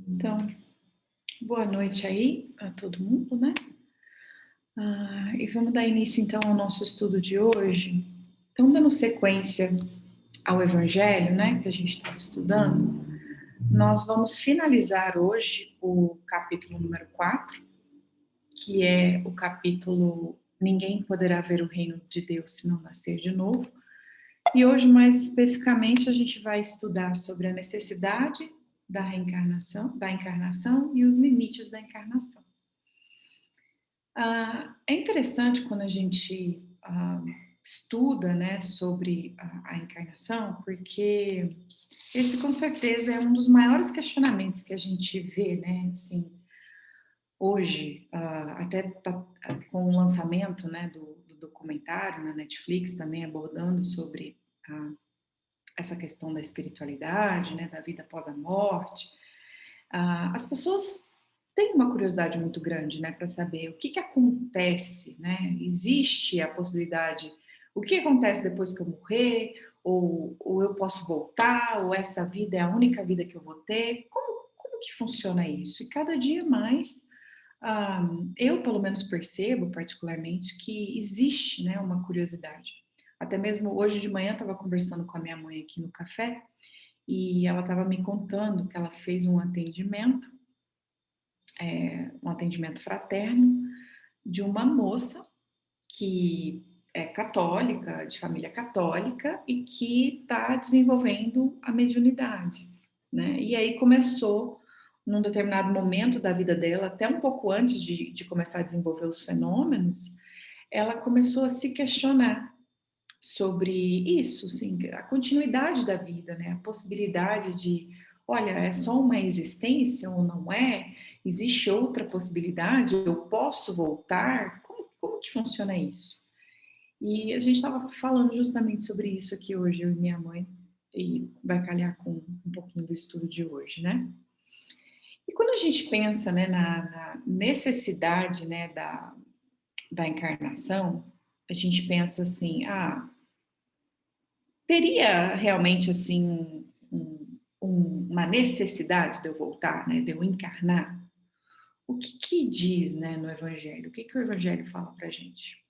Então, boa noite aí a todo mundo, né? E vamos dar início então ao nosso estudo de hoje. Então, dando sequência ao Evangelho, né, que a gente estava estudando, nós vamos finalizar hoje o capítulo número 4, que é o capítulo Ninguém poderá ver o reino de Deus se não nascer de novo. E hoje, mais especificamente, a gente vai estudar sobre a necessidade da reencarnação, da encarnação e os limites da encarnação. É interessante quando a gente estuda, né, sobre a encarnação, porque esse com certeza é um dos maiores questionamentos que a gente vê, né, assim, hoje, até tá, com o lançamento, né, do documentário na Netflix também abordando sobre essa questão da espiritualidade, né, da vida após a morte. As pessoas têm uma curiosidade muito grande, né, para saber o que acontece, né? Existe a possibilidade, o que acontece depois que eu morrer, ou eu posso voltar, ou essa vida é a única vida que eu vou ter? Como que funciona isso? E cada dia mais, eu pelo menos percebo particularmente que existe, né, uma curiosidade. Até mesmo hoje de manhã estava conversando com a minha mãe aqui no café e ela estava me contando que ela fez um atendimento fraterno de uma moça que é católica, de família católica, e que está desenvolvendo a mediunidade, né? E aí começou, num determinado momento da vida dela, até um pouco antes de começar a desenvolver os fenômenos, ela começou a se questionar sobre isso, assim, a continuidade da vida, né? A possibilidade de, olha, é só uma existência ou não é? Existe outra possibilidade? Eu posso voltar? Como que funciona isso? E a gente estava falando justamente sobre isso aqui hoje, eu e minha mãe, e vai calhar com um pouquinho do estudo de hoje, né? E quando a gente pensa, né, na necessidade, né, da encarnação, a gente pensa assim, teria realmente assim uma necessidade de eu voltar, né, de eu encarnar? O que diz, né, no Evangelho? O que o Evangelho fala para gente?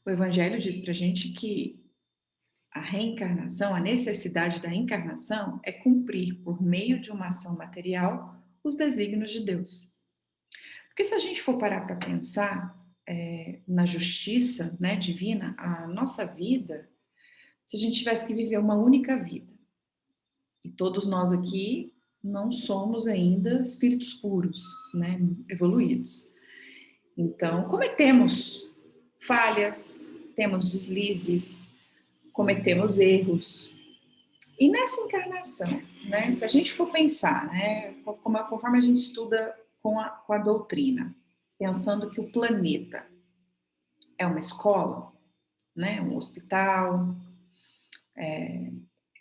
O Evangelho diz para gente que a reencarnação, a necessidade da encarnação é cumprir por meio de uma ação material os desígnios de Deus. Porque se a gente for parar para pensar na justiça, né, divina, a nossa vida, se a gente tivesse que viver uma única vida, e todos nós aqui não somos ainda espíritos puros, né, evoluídos. Então, cometemos falhas, temos deslizes, cometemos erros. E nessa encarnação, né, se a gente for pensar, né, conforme a gente estuda com a doutrina, pensando que o planeta é uma escola, né, um hospital,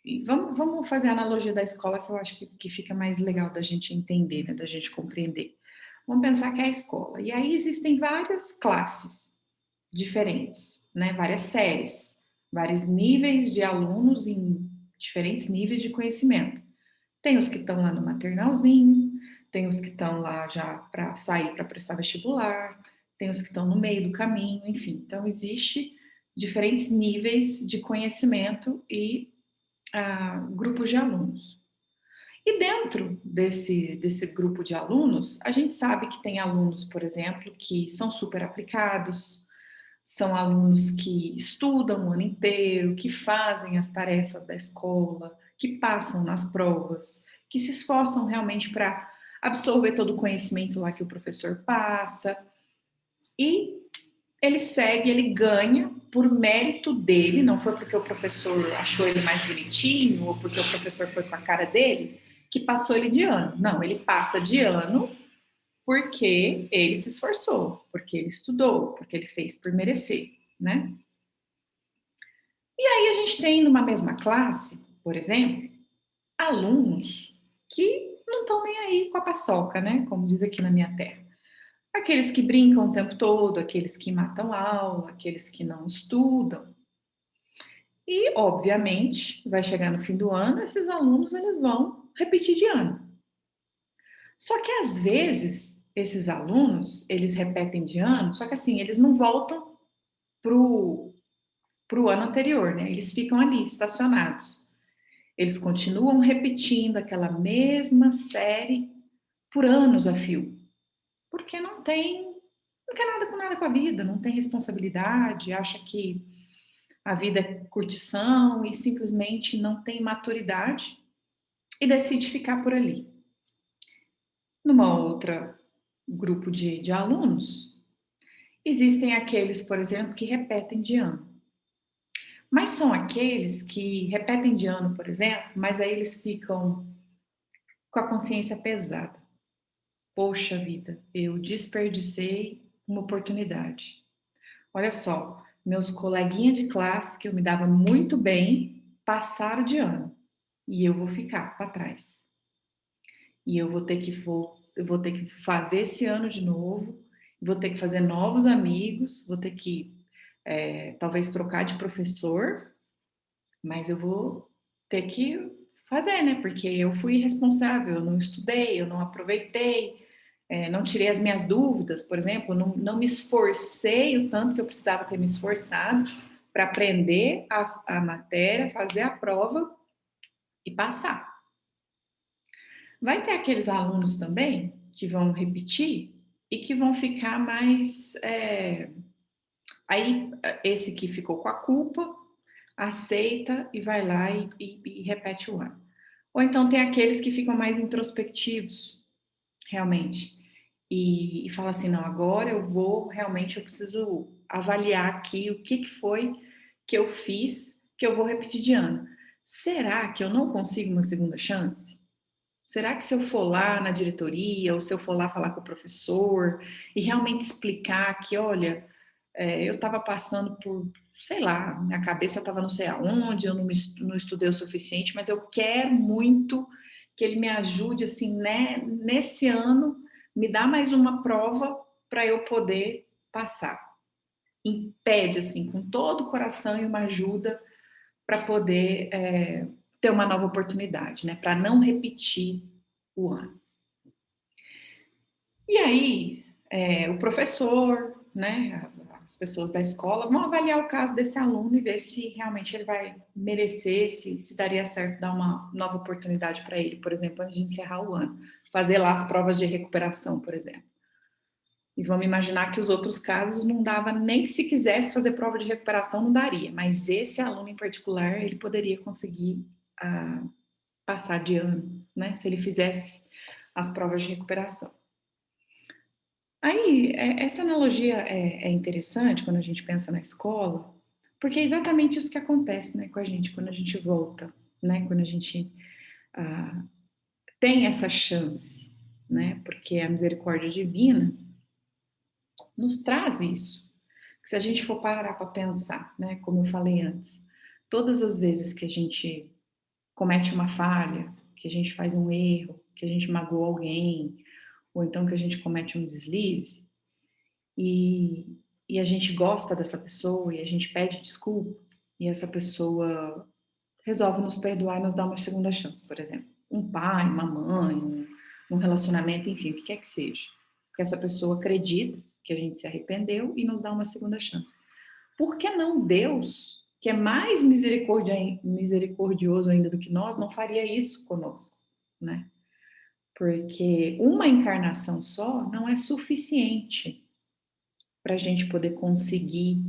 e vamos fazer a analogia da escola, que eu acho que fica mais legal da gente entender, né, da gente compreender. Vamos pensar que é a escola. E aí existem várias classes diferentes, né, várias séries, vários níveis de alunos em diferentes níveis de conhecimento. Tem os que estão lá no maternalzinho, tem os que estão lá já para sair para prestar vestibular, tem os que estão no meio do caminho, enfim. Então, existe diferentes níveis de conhecimento e grupos de alunos. E dentro desse grupo de alunos, a gente sabe que tem alunos, por exemplo, que são super aplicados, são alunos que estudam o ano inteiro, que fazem as tarefas da escola, que passam nas provas, que se esforçam realmente para absorver todo o conhecimento lá que o professor passa. E ele segue, ele ganha por mérito dele, não foi porque o professor achou ele mais bonitinho ou porque o professor foi com a cara dele que passou ele de ano. Não, ele passa de ano porque ele se esforçou, porque ele estudou, porque ele fez por merecer, né? E aí a gente tem numa mesma classe, por exemplo, alunos que não estão nem aí com a paçoca, né? Como diz aqui na minha terra. Aqueles que brincam o tempo todo, aqueles que matam aula, aqueles que não estudam. E, obviamente, vai chegar no fim do ano, esses alunos eles vão repetir de ano. Só que às vezes esses alunos, eles repetem de ano, só que assim, eles não voltam pro ano anterior, né? Eles ficam ali estacionados. Eles continuam repetindo aquela mesma série por anos a fio, porque não quer nada com nada com a vida, não tem responsabilidade, acha que a vida é curtição e simplesmente não tem maturidade e decide ficar por ali. Numa outra grupo de alunos, existem aqueles, por exemplo, que repetem de ano. Mas são aqueles que repetem de ano, por exemplo, mas aí eles ficam com a consciência pesada. Poxa vida, eu desperdicei uma oportunidade. Olha só, meus coleguinhas de classe que eu me dava muito bem passaram de ano e eu vou ficar para trás. E eu vou ter que fazer esse ano de novo, vou ter que fazer novos amigos, vou ter que talvez trocar de professor, mas eu vou ter que fazer, né? Porque eu fui irresponsável, eu não estudei, eu não aproveitei, não tirei as minhas dúvidas, por exemplo, não me esforcei o tanto que eu precisava ter me esforçado para aprender a matéria, fazer a prova e passar. Vai ter aqueles alunos também que vão repetir e que vão ficar mais. Aí, esse que ficou com a culpa, aceita e vai lá e repete o ano. Ou então tem aqueles que ficam mais introspectivos, realmente, e fala assim, não, agora eu vou, realmente eu preciso avaliar aqui o que foi que eu fiz, que eu vou repetir de ano. Será que eu não consigo uma segunda chance? Será que se eu for lá na diretoria, ou se eu for lá falar com o professor e realmente explicar que, olha, eu estava passando por, sei lá, minha cabeça estava não sei aonde, eu não estudei o suficiente, mas eu quero muito que ele me ajude, assim, né, nesse ano, me dá mais uma prova para eu poder passar. E pede, assim, com todo o coração e uma ajuda para poder ter uma nova oportunidade, né, para não repetir o ano. E aí, o professor, né, as pessoas da escola vão avaliar o caso desse aluno e ver se realmente ele vai merecer, se daria certo dar uma nova oportunidade para ele, por exemplo, antes de encerrar o ano. Fazer lá as provas de recuperação, por exemplo. E vamos imaginar que os outros casos não dava nem se quisesse fazer prova de recuperação, não daria. Mas esse aluno em particular, ele poderia conseguir passar de ano, né? Se ele fizesse as provas de recuperação. Aí, essa analogia é interessante quando a gente pensa na escola, porque é exatamente isso que acontece, né, com a gente quando a gente volta, né, quando a gente ah, tem essa chance, né, porque a misericórdia divina nos traz isso. Se a gente for parar para pensar, né, como eu falei antes, todas as vezes que a gente comete uma falha, que a gente faz um erro, que a gente magoa alguém, ou então que a gente comete um deslize, e, e a gente gosta dessa pessoa e a gente pede desculpa e essa pessoa resolve nos perdoar e nos dar uma segunda chance, por exemplo. Um pai, uma mãe, um relacionamento, enfim, o que quer que seja. Porque essa pessoa acredita que a gente se arrependeu e nos dá uma segunda chance. Por que não Deus, que é mais misericordioso ainda do que nós, não faria isso conosco, né? Porque uma encarnação só não é suficiente para a gente poder conseguir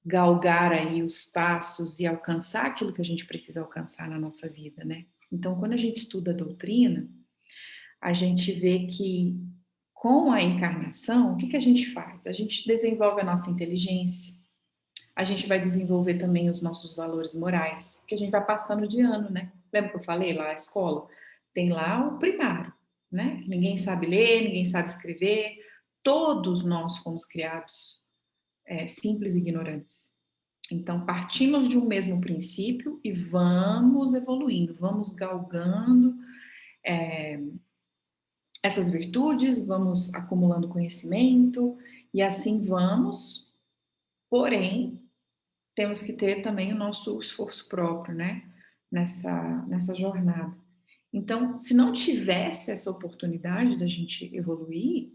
galgar aí os passos e alcançar aquilo que a gente precisa alcançar na nossa vida, né? Então, quando a gente estuda a doutrina, a gente vê que com a encarnação, o que a gente faz? A gente desenvolve a nossa inteligência, a gente vai desenvolver também os nossos valores morais, que a gente vai passando de ano, né? Lembra que eu falei lá, a escola? Tem lá o primário, né? Ninguém sabe ler, ninguém sabe escrever, todos nós fomos criados simples e ignorantes. Então, partimos de um mesmo princípio e vamos evoluindo, vamos galgando essas virtudes, vamos acumulando conhecimento e assim vamos, porém, temos que ter também o nosso esforço próprio, né? Nessa jornada. Então, se não tivesse essa oportunidade da gente evoluir,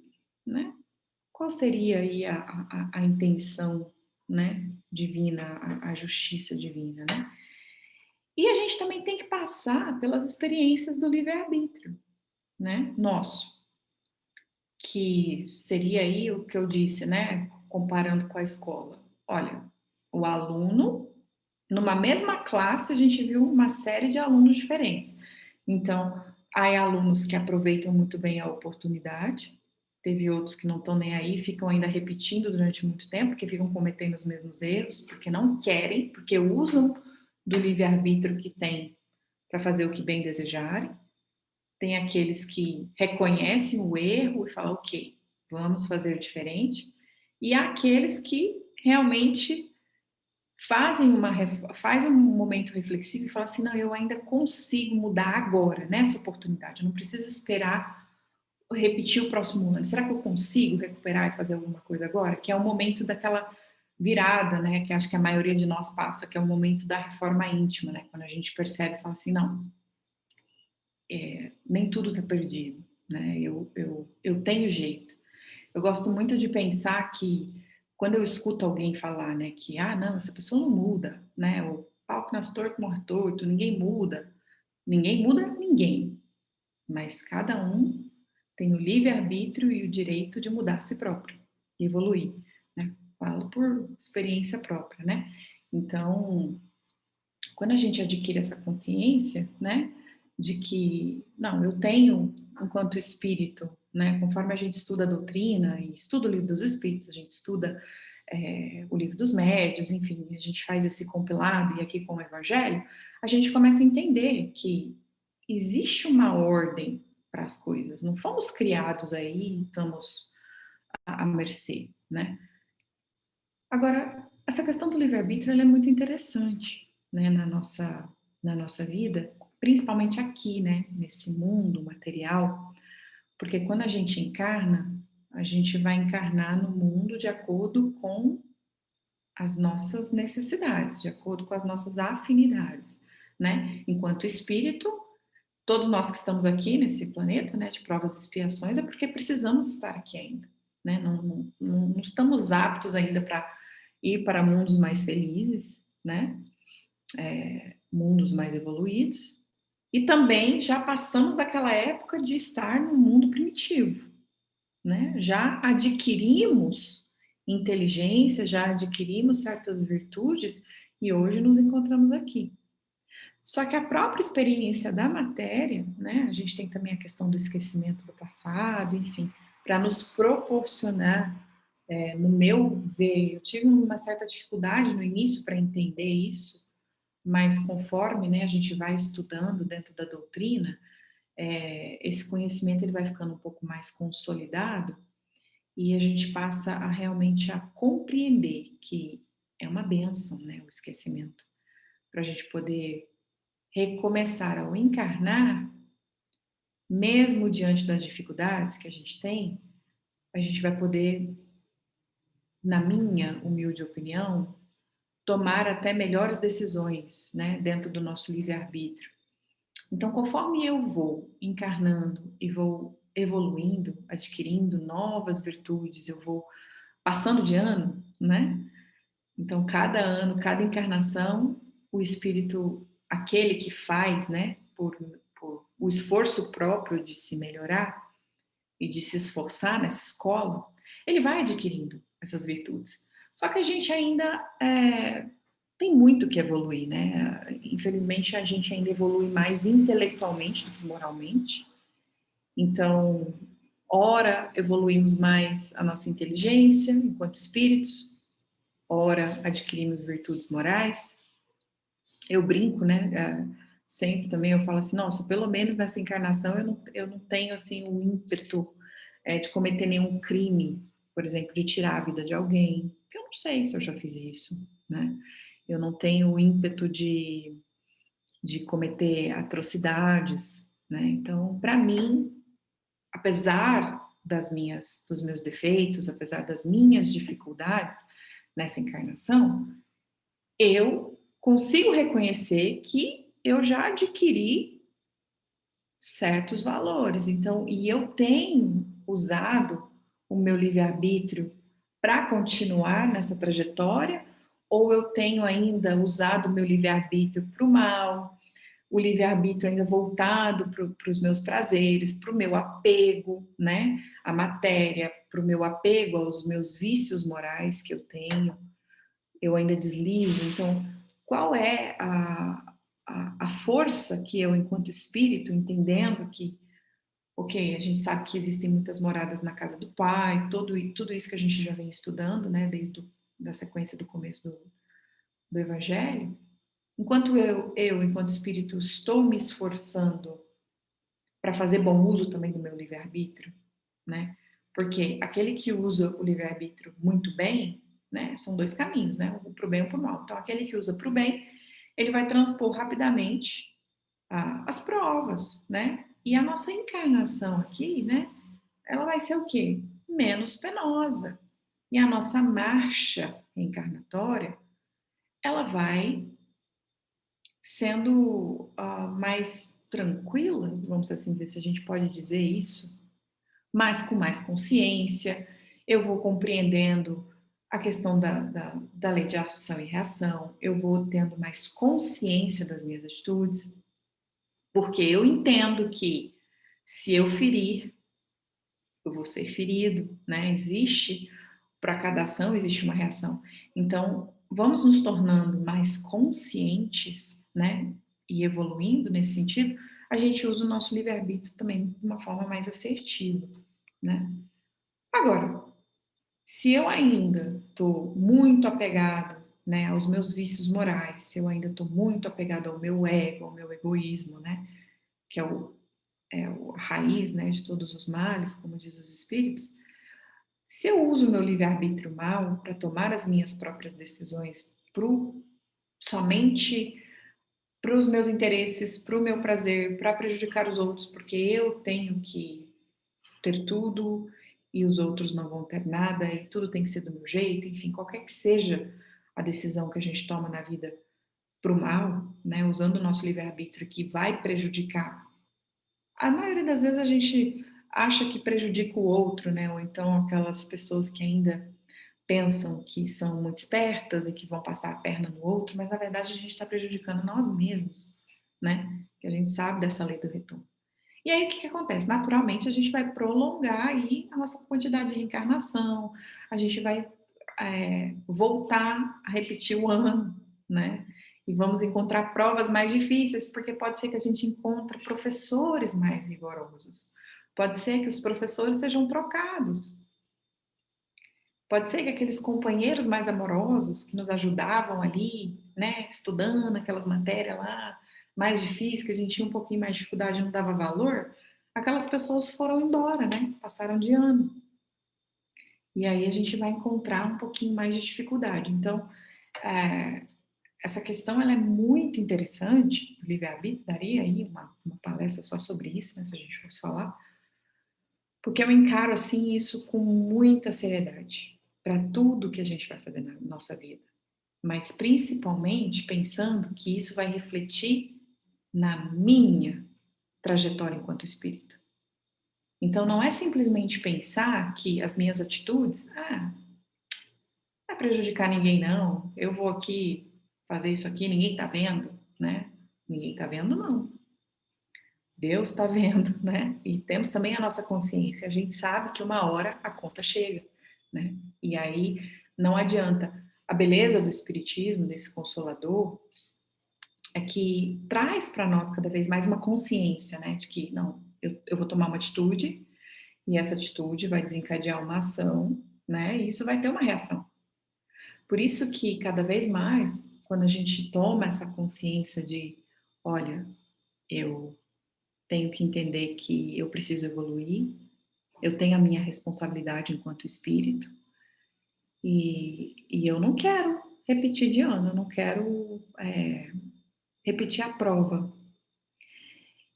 né, qual seria aí a intenção, né, divina, a justiça divina, né? E a gente também tem que passar pelas experiências do livre-arbítrio, né, nosso, que seria aí o que eu disse, né, comparando com a escola. Olha, o aluno, numa mesma classe, a gente viu uma série de alunos diferentes. Então, há alunos que aproveitam muito bem a oportunidade, teve outros que não estão nem aí, ficam ainda repetindo durante muito tempo, porque ficam cometendo os mesmos erros, porque não querem, porque usam do livre-arbítrio que tem para fazer o que bem desejarem. Tem aqueles que reconhecem o erro e falam, ok, vamos fazer diferente. E há aqueles que realmente faz um momento reflexivo e fala assim, não, eu ainda consigo mudar agora, nessa oportunidade. Eu não preciso esperar repetir o próximo ano. Será que eu consigo recuperar e fazer alguma coisa agora? Que é o momento daquela virada, né? Que acho que a maioria de nós passa, que é o momento da reforma íntima, né? Quando a gente percebe e fala assim, não, nem tudo está perdido, né? Eu tenho jeito. Eu gosto muito de pensar que quando eu escuto alguém falar, né, que não, essa pessoa não muda, né? O pau que nasce torto morre torto, ninguém muda. Ninguém muda ninguém, mas cada um tem o livre-arbítrio e o direito de mudar a si próprio e evoluir, né? Falo por experiência própria, né? Então, quando a gente adquire essa consciência, né, de que, não, eu tenho, enquanto espírito, né, conforme a gente estuda a doutrina e estuda o livro dos espíritos, a gente estuda o livro dos médios, enfim, a gente faz esse compilado e aqui com o evangelho, a gente começa a entender que existe uma ordem para as coisas, não fomos criados aí, estamos à mercê, né? Agora, essa questão do livre-arbítrio ela é muito interessante, né, na nossa vida, principalmente aqui, né, nesse mundo material, porque quando a gente encarna, a gente vai encarnar no mundo de acordo com as nossas necessidades, de acordo com as nossas afinidades, né? Enquanto espírito, todos nós que estamos aqui nesse planeta, né, de provas e expiações, é porque precisamos estar aqui ainda, né? Não estamos aptos ainda para ir para mundos mais felizes, né? Mundos mais evoluídos. E também já passamos daquela época de estar no mundo primitivo, né? Já adquirimos inteligência, já adquirimos certas virtudes e hoje nos encontramos aqui. Só que a própria experiência da matéria, né? A gente tem também a questão do esquecimento do passado, enfim, para nos proporcionar, no meu ver, eu tive uma certa dificuldade no início para entender isso, mas conforme, né, a gente vai estudando dentro da doutrina, esse conhecimento ele vai ficando um pouco mais consolidado e a gente passa a realmente a compreender que é uma bênção, né, o esquecimento, para a gente poder recomeçar ao encarnar, mesmo diante das dificuldades que a gente tem, a gente vai poder, na minha humilde opinião, tomar até melhores decisões, né, dentro do nosso livre-arbítrio. Então, conforme eu vou encarnando e vou evoluindo, adquirindo novas virtudes, eu vou passando de ano, né? Então, cada ano, cada encarnação, o espírito, aquele que faz, né, por o esforço próprio de se melhorar e de se esforçar nessa escola, ele vai adquirindo essas virtudes. Só que a gente ainda tem muito que evoluir, né? Infelizmente, a gente ainda evolui mais intelectualmente do que moralmente. Então, ora evoluímos mais a nossa inteligência enquanto espíritos, ora adquirimos virtudes morais. Eu brinco, né? Sempre também eu falo assim, nossa, pelo menos nessa encarnação eu não tenho assim o ímpeto de cometer nenhum crime, por exemplo, de tirar a vida de alguém. Eu não sei se eu já fiz isso, né? Eu não tenho o ímpeto de cometer atrocidades, né? Então, para mim, apesar dos meus defeitos, apesar das minhas dificuldades nessa encarnação, eu consigo reconhecer que eu já adquiri certos valores. Então, e eu tenho usado o meu livre-arbítrio para continuar nessa trajetória, ou eu tenho ainda usado o meu livre-arbítrio para o mal, o livre-arbítrio ainda voltado para os meus prazeres, para o meu apego, né, à matéria, para o meu apego aos meus vícios morais que eu tenho, eu ainda deslizo. Então, qual é a força que eu, enquanto espírito, entendendo que, ok, a gente sabe que existem muitas moradas na casa do Pai, tudo isso que a gente já vem estudando, né, da sequência do começo do Evangelho, enquanto enquanto espírito, estou me esforçando para fazer bom uso também do meu livre-arbítrio, né? Porque aquele que usa o livre-arbítrio muito bem, né, são dois caminhos, né? O para o bem e o para o mal. Então, aquele que usa para o bem, ele vai transpor rapidamente as provas, né? E a nossa encarnação aqui, né? Ela vai ser o quê? Menos penosa. E a nossa marcha encarnatória, ela vai sendo mais tranquila, vamos assim dizer, se a gente pode dizer isso, mas com mais consciência, eu vou compreendendo a questão da lei de ação e reação, eu vou tendo mais consciência das minhas atitudes, porque eu entendo que se eu ferir, eu vou ser ferido, né? Existe, para cada ação, existe uma reação. Então, vamos nos tornando mais conscientes, né? E evoluindo nesse sentido, a gente usa o nosso livre-arbítrio também de uma forma mais assertiva, né? Agora, se eu ainda estou muito apegado, né, aos meus vícios morais, se eu ainda estou muito apegado ao meu ego, ao meu egoísmo, né, que a raiz, né, de todos os males, como diz os espíritos, se eu uso o meu livre-arbítrio mal para tomar as minhas próprias decisões somente para os meus interesses, para o meu prazer, para prejudicar os outros, porque eu tenho que ter tudo e os outros não vão ter nada e tudo tem que ser do meu jeito, enfim, qualquer que seja a decisão que a gente toma na vida para o mal, né, usando o nosso livre-arbítrio que vai prejudicar. A maioria das vezes a gente acha que prejudica o outro, né, ou então aquelas pessoas que ainda pensam que são muito espertas e que vão passar a perna no outro, mas na verdade a gente está prejudicando nós mesmos, né? Que a gente sabe dessa lei do retorno. E aí o que acontece? Naturalmente a gente vai prolongar aí a nossa quantidade de reencarnação, a gente vai voltar a repetir o ano, né? E vamos encontrar provas mais difíceis, porque pode ser que a gente encontre professores mais rigorosos. Pode ser que os professores sejam trocados. Pode ser que aqueles companheiros mais amorosos que nos ajudavam ali, né, estudando aquelas matérias lá mais difíceis, que a gente tinha um pouquinho mais de dificuldade e não dava valor, aquelas pessoas foram embora, né, passaram de ano. E aí a gente vai encontrar um pouquinho mais de dificuldade. Então, é, essa questão ela é muito interessante, livre-arbítrio, daria aí uma palestra só sobre isso, né, se a gente fosse falar, porque eu encaro assim isso com muita seriedade para tudo que a gente vai fazer na nossa vida, mas principalmente pensando que isso vai refletir na minha trajetória enquanto espírito. Então não é simplesmente pensar que as minhas atitudes, não vai prejudicar ninguém não, eu vou aqui fazer isso aqui, ninguém tá vendo, né? Ninguém tá vendo não. Deus está vendo, né? E temos também a nossa consciência. A gente sabe que uma hora a conta chega, né? E aí não adianta. A beleza do espiritismo, desse consolador, é que traz para nós cada vez mais uma consciência, né? De que não, eu vou tomar uma atitude e essa atitude vai desencadear uma ação, né? E isso vai ter uma reação. Por isso que cada vez mais, quando a gente toma essa consciência de, olha, eu tenho que entender que eu preciso evoluir, eu tenho a minha responsabilidade enquanto espírito e eu não quero repetir de ano, eu não quero repetir a prova.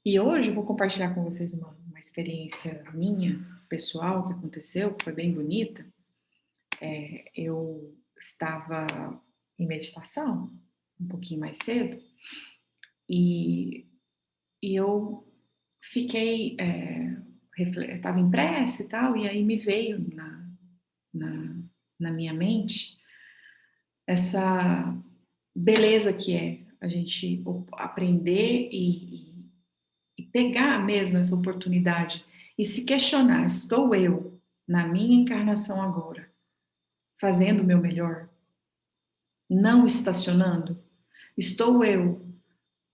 E hoje eu vou compartilhar com vocês uma experiência minha, pessoal, que aconteceu, que foi bem bonita. Eu estava em meditação, um pouquinho mais cedo, e eu fiquei, estava em prece e tal, e aí me veio na, na minha mente essa beleza que é a gente aprender e pegar mesmo essa oportunidade e se questionar: estou eu, na minha encarnação agora, fazendo o meu melhor? Não estacionando? Estou eu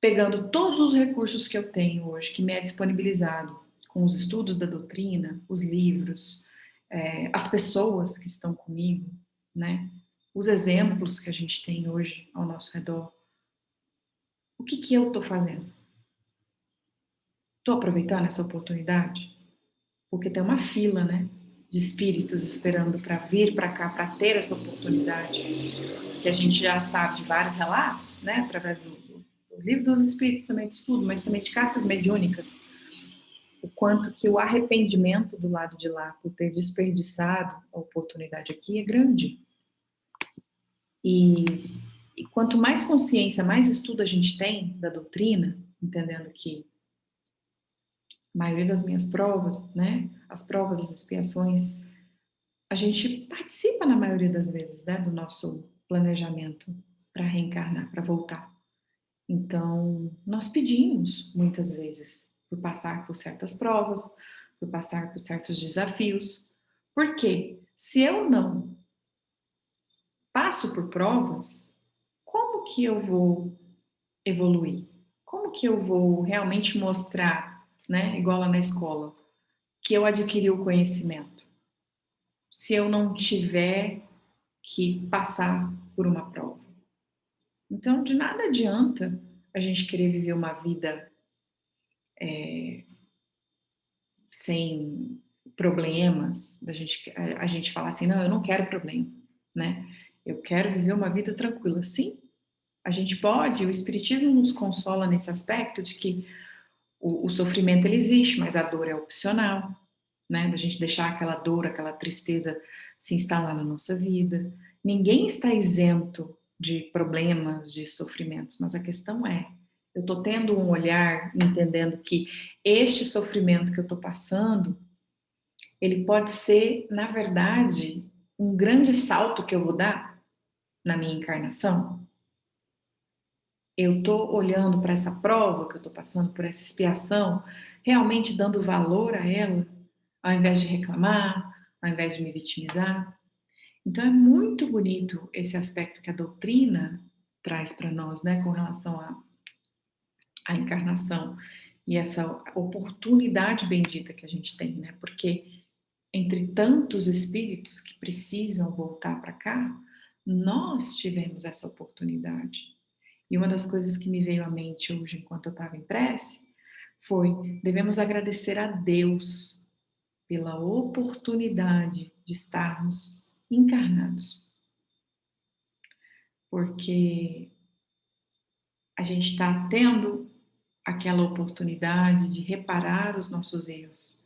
pegando todos os recursos que eu tenho hoje, que me é disponibilizado, com os estudos da doutrina, os livros, as pessoas que estão comigo, né? Os exemplos que a gente tem hoje ao nosso redor. O que que eu estou fazendo? Estou aproveitando essa oportunidade? Porque tem uma fila, né, de espíritos esperando para vir para cá, para ter essa oportunidade, que a gente já sabe de vários relatos, né, através do livro dos espíritos também de estudo, mas também de cartas mediúnicas, o quanto que o arrependimento do lado de lá por ter desperdiçado a oportunidade aqui é grande. E quanto mais consciência, mais estudo a gente tem da doutrina, entendendo que a maioria das minhas provas, né, as provas, as expiações, a gente participa na maioria das vezes, né, do nosso planejamento para reencarnar, para voltar. Então, nós pedimos muitas vezes por passar por certas provas, por passar por certos desafios. Por quê? Se eu não passo por provas, como que eu vou evoluir? Como que eu vou realmente mostrar, né, igual lá na escola, que eu adquiri o conhecimento? Se eu não tiver que passar por uma prova. Então, de nada adianta a gente querer viver uma vida sem problemas, a gente fala assim, não, eu não quero problema, né? Eu quero viver uma vida tranquila. Sim, a gente pode, o Espiritismo nos consola nesse aspecto de que o sofrimento ele existe, mas a dor é opcional, né? Da gente deixar aquela dor, aquela tristeza se instalar na nossa vida. Ninguém está isento de problemas, de sofrimentos, mas a questão é, eu estou tendo um olhar entendendo que este sofrimento que eu estou passando, ele pode ser, na verdade, um grande salto que eu vou dar na minha encarnação. Eu estou olhando para essa prova que eu estou passando, por essa expiação, realmente dando valor a ela, ao invés de reclamar, ao invés de me vitimizar. Então é muito bonito esse aspecto que a doutrina traz para nós, né, com relação à encarnação e essa oportunidade bendita que a gente tem, né? Porque entre tantos espíritos que precisam voltar para cá, nós tivemos essa oportunidade. E uma das coisas que me veio à mente hoje, enquanto eu estava em prece, foi: devemos agradecer a Deus pela oportunidade de estarmos encarnados. Porque a gente está tendo aquela oportunidade de reparar os nossos erros.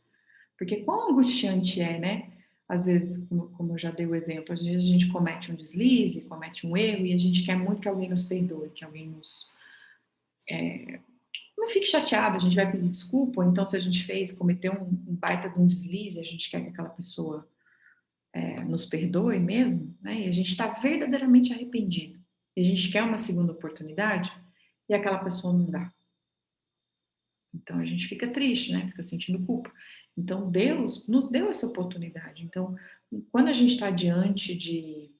Porque quão angustiante é, né? Às vezes, como eu já dei o exemplo, às vezes a gente comete um deslize, comete um erro e a gente quer muito que alguém nos perdoe, que alguém nos não fique chateado, a gente vai pedir desculpa, ou então se a gente cometeu um baita de um deslize, a gente quer que aquela pessoa nos perdoe mesmo, né? E a gente está verdadeiramente arrependido. E a gente quer uma segunda oportunidade e aquela pessoa não dá. Então a gente fica triste, né? Fica sentindo culpa. Então Deus nos deu essa oportunidade. Então, quando a gente está diante de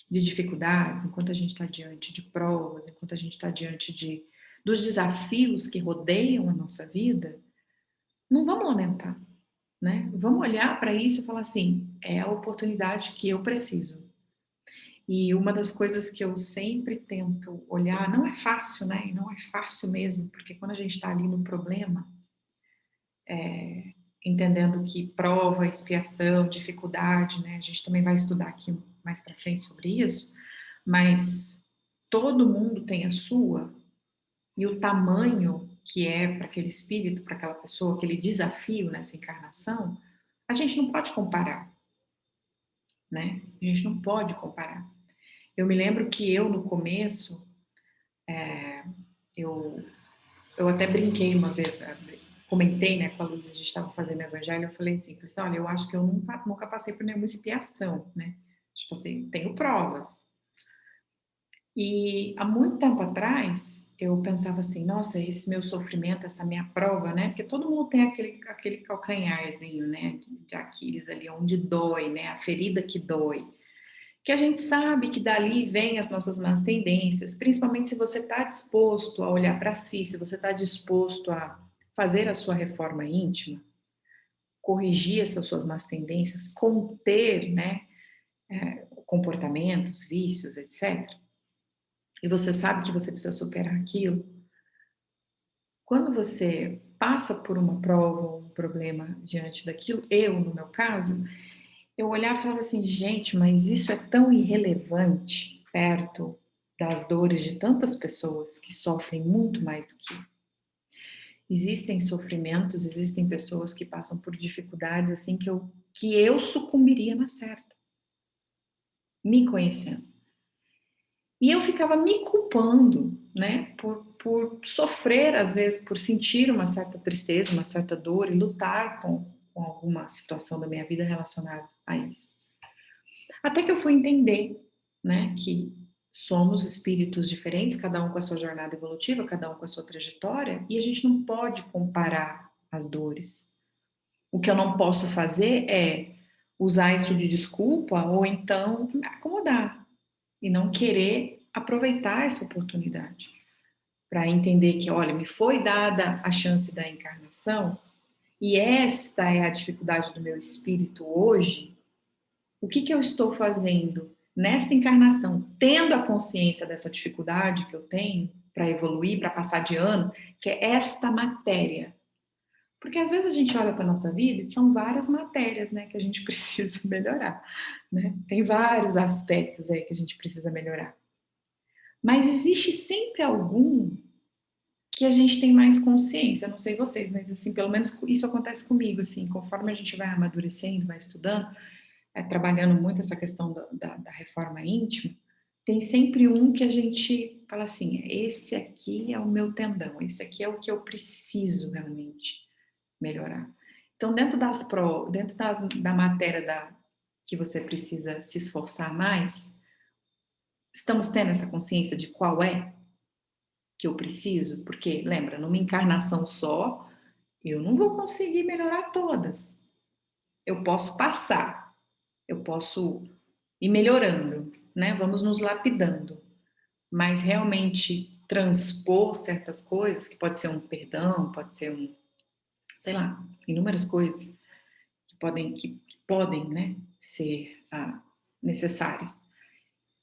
dificuldades, enquanto a gente está diante de provas, enquanto a gente está diante dos desafios que rodeiam a nossa vida, não vamos lamentar, né? Vamos olhar para isso e falar assim, é a oportunidade que eu preciso. E uma das coisas que eu sempre tento olhar, não é fácil, né? E não é fácil mesmo, porque quando a gente está ali no problema, entendendo que prova, expiação, dificuldade, né? A gente também vai estudar aqui mais para frente sobre isso, mas todo mundo tem a sua, e o tamanho que é para aquele espírito, para aquela pessoa, aquele desafio nessa encarnação, a gente não pode comparar, né? A gente não pode comparar. Eu me lembro que eu, no começo, eu, eu até brinquei uma vez, comentei, né, com a Luísa, a gente estava fazendo o evangelho, eu falei assim, olha, eu acho que eu nunca passei por nenhuma expiação, né? Tipo assim, tenho provas. E há muito tempo atrás, eu pensava assim, nossa, esse meu sofrimento, essa minha prova, né? Porque todo mundo tem aquele calcanharzinho, né? De Aquiles ali, onde dói, né? A ferida que dói. Que a gente sabe que dali vem as nossas más tendências, principalmente se você está disposto a olhar para si, se você está disposto a fazer a sua reforma íntima, corrigir essas suas más tendências, conter, né? Comportamentos, vícios, etc. E você sabe que você precisa superar aquilo. Quando você passa por uma prova ou um problema diante daquilo, eu, no meu caso, eu olhava e falava assim, gente, mas isso é tão irrelevante perto das dores de tantas pessoas que sofrem muito mais do que eu. Existem sofrimentos, existem pessoas que passam por dificuldades assim que eu sucumbiria na certa, me conhecendo. E eu ficava me culpando, né, por sofrer, às vezes, por sentir uma certa tristeza, uma certa dor e lutar com alguma situação da minha vida relacionada a isso. Até que eu fui entender, né, que somos espíritos diferentes, cada um com a sua jornada evolutiva, cada um com a sua trajetória, e a gente não pode comparar as dores. O que eu não posso fazer é usar isso de desculpa ou então me acomodar e não querer aproveitar essa oportunidade para entender que, olha, me foi dada a chance da encarnação e esta é a dificuldade do meu espírito hoje. O que eu estou fazendo nesta encarnação, tendo a consciência dessa dificuldade que eu tenho para evoluir, para passar de ano, que é esta matéria. Porque às vezes a gente olha para a nossa vida e são várias matérias, né, que a gente precisa melhorar, né? Tem vários aspectos aí que a gente precisa melhorar. Mas existe sempre algum que a gente tem mais consciência. Eu não sei vocês, mas assim, pelo menos isso acontece comigo, assim, conforme a gente vai amadurecendo, vai estudando, trabalhando muito essa questão da reforma íntima, tem sempre um que a gente fala assim, esse aqui é o meu tendão, esse aqui é o que eu preciso realmente melhorar. Então, da matéria que você precisa se esforçar mais, estamos tendo essa consciência de qual é que eu preciso? Porque, lembra, numa encarnação só, eu não vou conseguir melhorar todas. Eu posso passar, eu posso ir melhorando, né? Vamos nos lapidando. Mas realmente transpor certas coisas, que pode ser um perdão, pode ser sei lá, inúmeras coisas que podem, né, ser necessárias.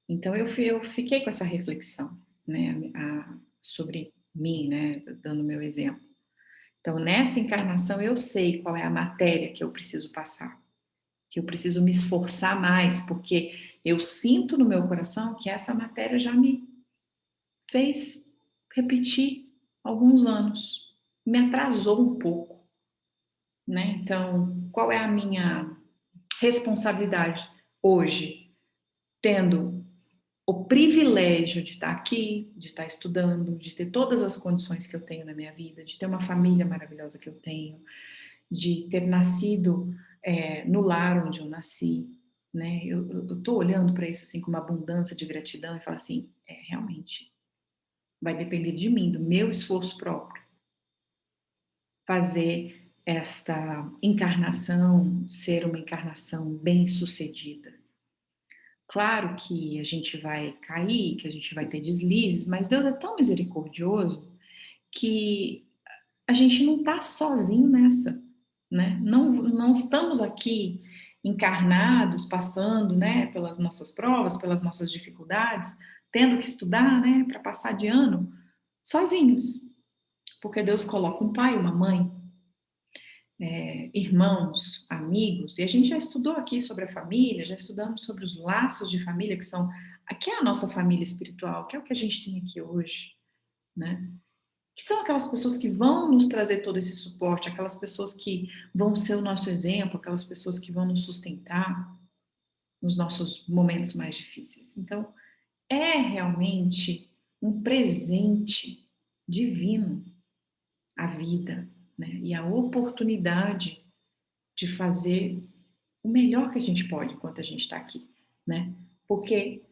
Então eu fiquei com essa reflexão, né, sobre mim, né, dando meu exemplo. Então, nessa encarnação, eu sei qual é a matéria que eu preciso passar, que eu preciso me esforçar mais, porque eu sinto no meu coração que essa matéria já me fez repetir alguns anos, me atrasou um pouco, né? Então, qual é a minha responsabilidade hoje, tendo o privilégio de estar aqui, de estar estudando, de ter todas as condições que eu tenho na minha vida, de ter uma família maravilhosa que eu tenho, de ter nascido no lar onde eu nasci, né? Eu estou olhando para isso assim com uma abundância de gratidão e falo assim, realmente vai depender de mim, do meu esforço próprio, fazer esta encarnação ser uma encarnação bem-sucedida. Claro que a gente vai cair, que a gente vai ter deslizes, mas Deus é tão misericordioso que a gente não está sozinho nessa, né? Não estamos aqui encarnados, passando, né, pelas nossas provas, pelas nossas dificuldades, tendo que estudar, né, para passar de ano, sozinhos, porque Deus coloca um pai, uma mãe, irmãos, amigos, e a gente já estudou aqui sobre a família, já estudamos sobre os laços de família, que é a nossa família espiritual, que é o que a gente tem aqui hoje, né? Que são aquelas pessoas que vão nos trazer todo esse suporte, aquelas pessoas que vão ser o nosso exemplo, aquelas pessoas que vão nos sustentar nos nossos momentos mais difíceis. Então, é realmente um presente divino a vida, né? E a oportunidade de fazer o melhor que a gente pode enquanto a gente está aqui, né? Porque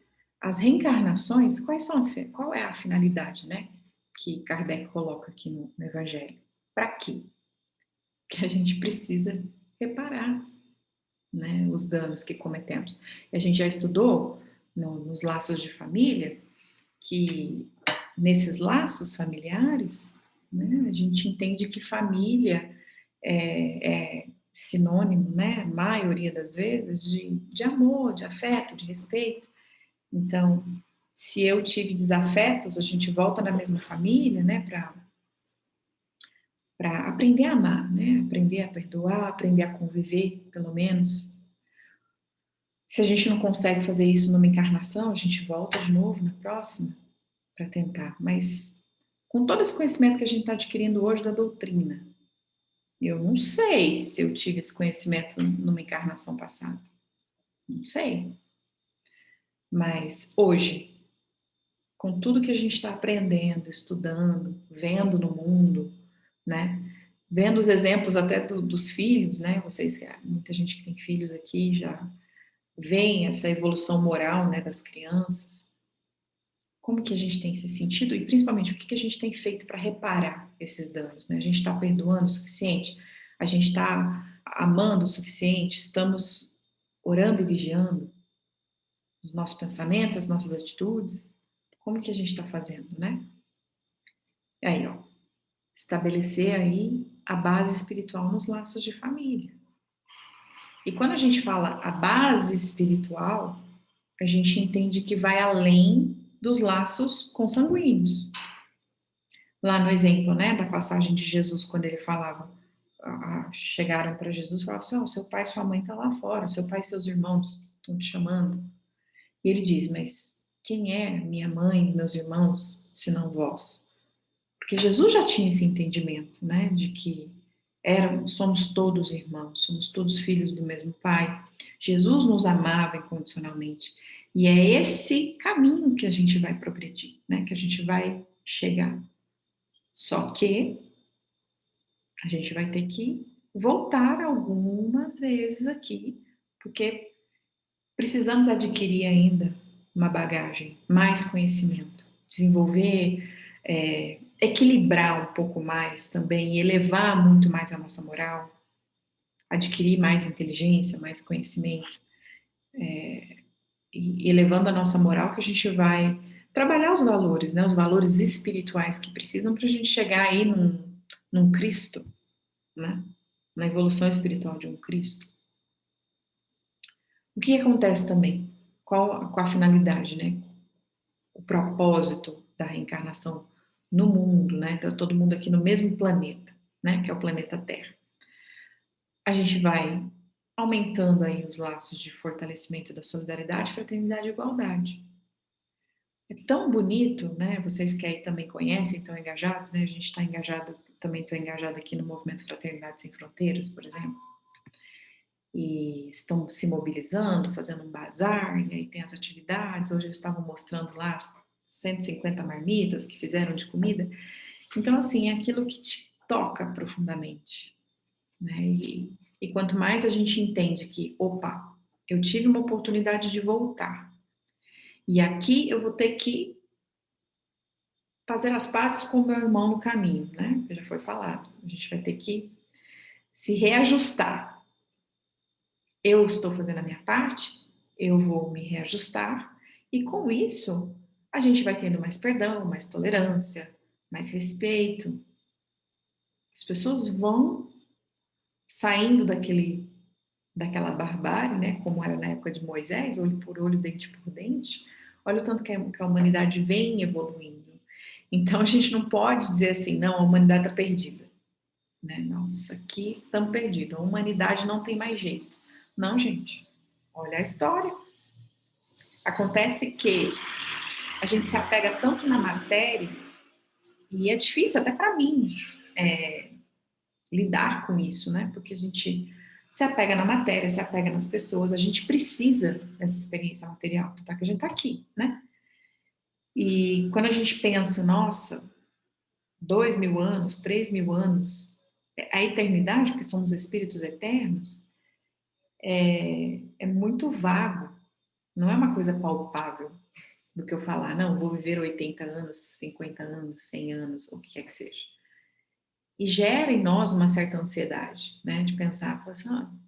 as reencarnações, qual é a finalidade, né? Que Kardec coloca aqui no Evangelho. Para quê? Que a gente precisa reparar, né, os danos que cometemos. E a gente já estudou nos laços de família que nesses laços familiares, né, a gente entende que família é sinônimo, né, a maioria das vezes, de amor, de afeto, de respeito. Então, se eu tive desafetos, a gente volta na mesma família, né, para aprender a amar, né, aprender a perdoar, aprender a conviver, pelo menos. Se a gente não consegue fazer isso numa encarnação, a gente volta de novo na próxima para tentar. Mas com todo esse conhecimento que a gente está adquirindo hoje da doutrina, eu não sei se eu tive esse conhecimento numa encarnação passada. Não sei. Mas hoje, com tudo que a gente está aprendendo, estudando, vendo no mundo, né? Vendo os exemplos até dos filhos, né? Vocês, muita gente que tem filhos aqui já veem essa evolução moral, né, das crianças. Como que a gente tem se sentido e principalmente o que a gente tem feito para reparar esses danos, né? A gente está perdoando o suficiente? A gente está amando o suficiente? Estamos orando e vigiando os nossos pensamentos, as nossas atitudes? Como que a gente está fazendo, né? E aí, ó, estabelecer aí a base espiritual nos laços de família. E quando a gente fala a base espiritual, a gente entende que vai além dos laços consanguíneos. Lá no exemplo, né, da passagem de Jesus, quando ele falava, chegaram para Jesus e falavam assim, oh, seu pai e sua mãe estão lá fora, seu pai e seus irmãos estão te chamando. E ele diz, mas quem é minha mãe e meus irmãos, senão vós? Porque Jesus já tinha esse entendimento, né, de que somos todos irmãos, somos todos filhos do mesmo Pai. Jesus nos amava incondicionalmente. E é esse caminho que a gente vai progredir, né, que a gente vai chegar. Só que a gente vai ter que voltar algumas vezes aqui, porque precisamos adquirir ainda uma bagagem, mais conhecimento, desenvolver, equilibrar um pouco mais também, elevar muito mais a nossa moral, adquirir mais inteligência, mais conhecimento, e elevando a nossa moral que a gente vai trabalhar os valores, né? Os valores espirituais que precisam para a gente chegar aí num Cristo, né? Na evolução espiritual de um Cristo. O que acontece também? Qual a finalidade, né? O propósito da reencarnação no mundo, né? Todo mundo aqui no mesmo planeta, né? Que é o planeta Terra. A gente vai aumentando aí os laços de fortalecimento da solidariedade, fraternidade e igualdade. É tão bonito, né? Vocês que aí também conhecem, estão engajados, né? A gente está engajado, também estou engajado aqui no movimento Fraternidade Sem Fronteiras, por exemplo. E estão se mobilizando, fazendo um bazar, e aí tem as atividades. Hoje eles estavam mostrando lá as 150 marmitas que fizeram de comida. Então, assim, é aquilo que te toca profundamente, né? E quanto mais a gente entende que, opa, eu tive uma oportunidade de voltar, e aqui eu vou ter que fazer as pazes com o meu irmão no caminho, né? Já foi falado. A gente vai ter que se reajustar. Eu estou fazendo a minha parte, eu vou me reajustar, e com isso a gente vai tendo mais perdão, mais tolerância, mais respeito. As pessoas vão saindo daquela barbárie, né? Como era na época de Moisés, olho por olho, dente por dente. Olha o tanto que a humanidade vem evoluindo. Então a gente não pode dizer assim, não, a humanidade está perdida. Né? Nossa, aqui estamos perdidos, a humanidade não tem mais jeito. Não, gente, olha a história. Acontece que a gente se apega tanto na matéria, e é difícil até para mim lidar com isso, né? Porque a gente se apega na matéria, se apega nas pessoas, a gente precisa dessa experiência material, tá? Que a gente tá aqui, né? E quando a gente pensa, nossa, 2.000 anos, 3.000 anos, A eternidade, porque somos espíritos eternos, é muito vago, não é uma coisa palpável do que eu falar, não, vou viver 80 anos, 50 anos, 100 anos, ou o que quer que seja. E gera em nós uma certa ansiedade, né, de pensar, falar assim,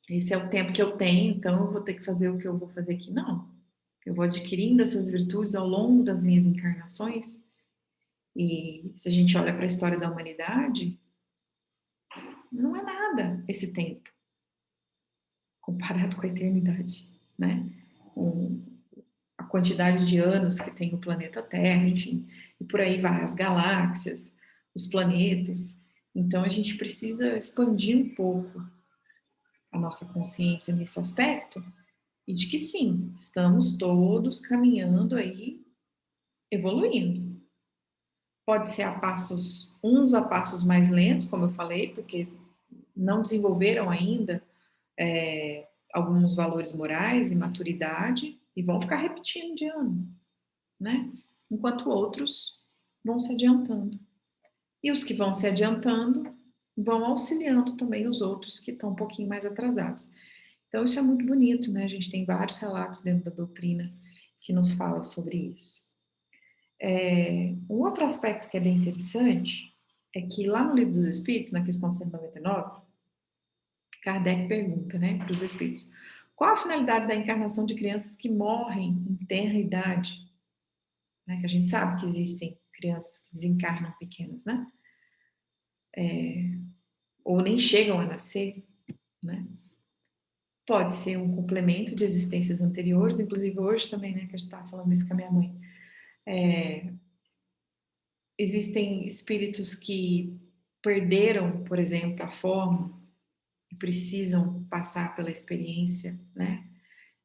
esse é o tempo que eu tenho, então eu vou ter que fazer o que eu vou fazer aqui. Não, eu vou adquirindo essas virtudes ao longo das minhas encarnações, e se a gente olha para a história da humanidade, não é nada esse tempo, comparado com a eternidade, né? A quantidade de anos que tem o planeta Terra, enfim, e por aí vai, as galáxias, os planetas. Então a gente precisa expandir um pouco a nossa consciência nesse aspecto e de que sim, estamos todos caminhando aí, evoluindo. Pode ser a passos, uns a passos mais lentos, como eu falei, porque não desenvolveram ainda alguns valores morais e maturidade e vão ficar repetindo de ano, né? Enquanto outros vão se adiantando. E os que vão se adiantando vão auxiliando também os outros que estão um pouquinho mais atrasados. Então, isso é muito bonito, né? A gente tem vários relatos dentro da doutrina que nos fala sobre isso. Um outro aspecto que é bem interessante é que lá no Livro dos Espíritos, na questão 199, Kardec pergunta, né, para os espíritos, qual a finalidade da encarnação de crianças que morrem em tenra idade? Né, que a gente sabe que existem crianças que desencarnam pequenas, né? Ou nem chegam a nascer, né? Pode ser um complemento de existências anteriores, inclusive hoje também, né, que a gente estava falando isso com a minha mãe. Existem espíritos que perderam, por exemplo, a forma e precisam passar pela experiência, né,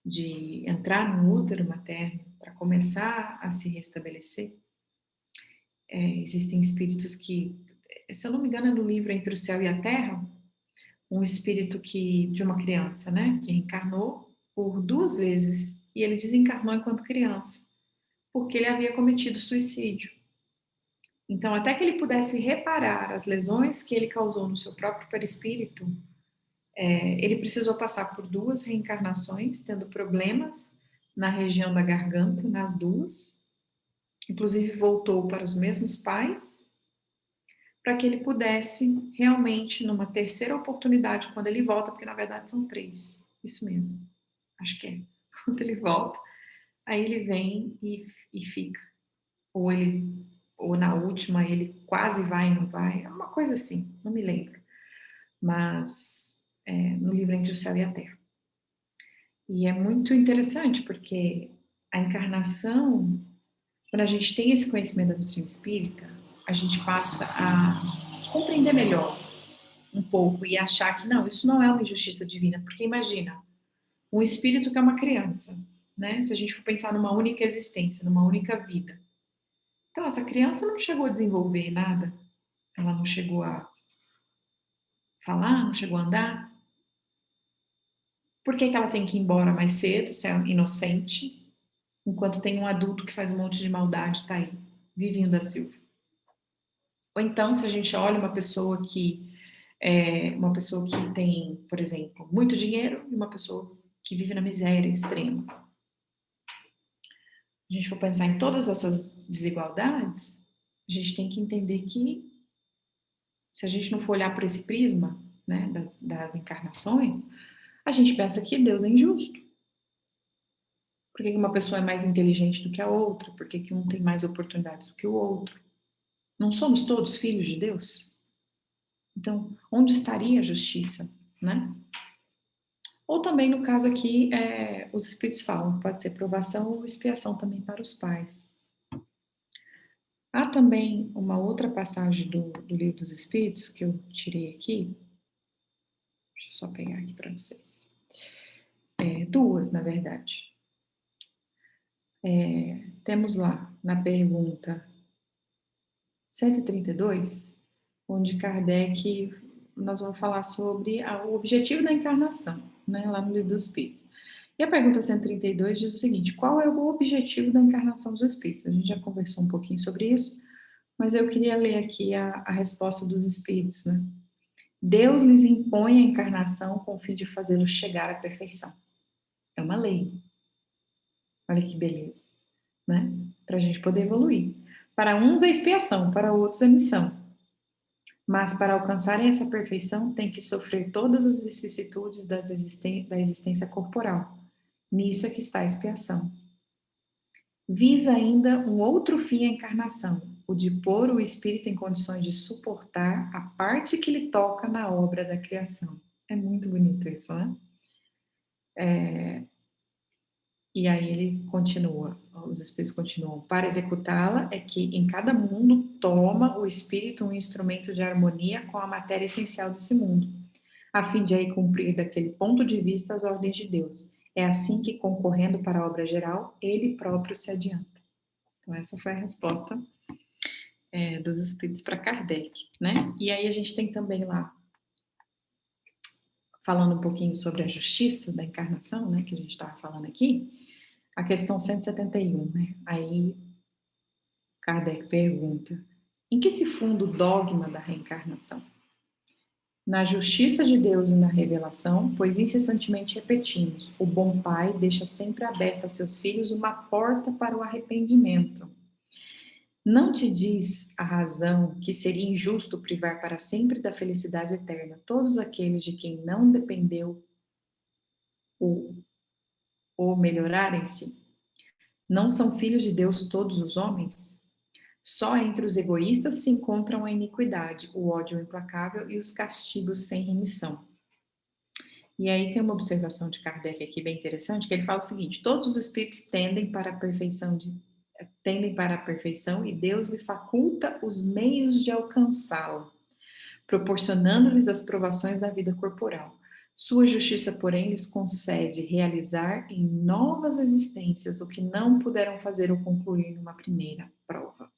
de entrar no útero materno para começar a se restabelecer. Existem espíritos que, se eu não me engano, é no livro Entre o Céu e a Terra, um espírito de uma criança, né, que reencarnou por 2 vezes e ele desencarnou enquanto criança, porque ele havia cometido suicídio. Então, até que ele pudesse reparar as lesões que ele causou no seu próprio perispírito, ele precisou passar por 2 reencarnações, tendo problemas na região da garganta, nas duas. Inclusive, voltou para os mesmos pais, para que ele pudesse realmente, numa terceira oportunidade, quando ele volta, porque na verdade são 3, isso mesmo, acho que é. Quando ele volta, aí ele vem e fica. Ou na última ele quase vai e não vai, é uma coisa assim, não me lembro. Mas no livro Entre o Céu e a Terra. E é muito interessante, porque a encarnação, quando a gente tem esse conhecimento da doutrina espírita, a gente passa a compreender melhor um pouco e achar que não, isso não é uma injustiça divina, porque imagina, um espírito que é uma criança, né? Se a gente for pensar numa única existência, numa única vida. Então, essa criança não chegou a desenvolver nada, ela não chegou a falar, não chegou a andar. Por que que ela tem que ir embora mais cedo, ser inocente, enquanto tem um adulto que faz um monte de maldade, tá aí, vivinho da Silva? Ou então, se a gente olha uma pessoa que tem, por exemplo, muito dinheiro e uma pessoa que vive na miséria extrema. A gente for pensar em todas essas desigualdades, a gente tem que entender que, se a gente não for olhar por esse prisma, né, das encarnações, a gente pensa que Deus é injusto. Por que uma pessoa é mais inteligente do que a outra? Por que um tem mais oportunidades do que o outro? Não somos todos filhos de Deus? Então, onde estaria a justiça, né? Ou também, no caso aqui, os espíritos falam, pode ser provação ou expiação também para os pais. Há também uma outra passagem do Livro dos Espíritos, que eu tirei aqui, deixa eu só pegar aqui para vocês. 2, na verdade. Temos lá, na pergunta 132, onde Kardec, nós vamos falar sobre o objetivo da encarnação, né, lá no Livro dos Espíritos. E a pergunta 132 diz o seguinte: qual é o objetivo da encarnação dos espíritos? A gente já conversou um pouquinho sobre isso, Mas eu queria ler aqui a resposta dos espíritos, né? Deus lhes impõe a encarnação com o fim de fazê-los chegar à perfeição. É uma lei. Olha que beleza, né? Para a gente poder evoluir. Para uns é expiação, para outros é missão. Mas para alcançarem essa perfeição, tem que sofrer todas as vicissitudes da existência corporal. Nisso é que está a expiação. Visa ainda um outro fim à encarnação, o de pôr o espírito em condições de suportar a parte que lhe toca na obra da criação. É muito bonito isso, né? E aí ele continua, os espíritos continuam. Para executá-la é que em cada mundo toma o espírito um instrumento de harmonia com a matéria essencial desse mundo, a fim de aí cumprir daquele ponto de vista as ordens de Deus. É assim que, concorrendo para a obra geral, ele próprio se adianta. Então essa foi a resposta dos espíritos para Kardec, né? E aí a gente tem também lá, falando um pouquinho sobre a justiça da encarnação, né, que a gente estava falando aqui, a questão 171, né? Aí Kardec pergunta: em que se funda o dogma da reencarnação? Na justiça de Deus e na revelação, pois incessantemente repetimos: o bom pai deixa sempre aberta a seus filhos uma porta para o arrependimento. Não te diz a razão que seria injusto privar para sempre da felicidade eterna todos aqueles de quem não dependeu o melhorarem-se? Não são filhos de Deus todos os homens? Só entre os egoístas se encontram a iniquidade, o ódio implacável e os castigos sem remissão. E aí tem uma observação de Kardec aqui bem interessante, que ele fala o seguinte: todos os espíritos tendem para a perfeição e Deus lhe faculta os meios de alcançá-la, proporcionando-lhes as provações da vida corporal. Sua justiça, porém, lhes concede realizar em novas existências o que não puderam fazer ou concluir numa primeira prova.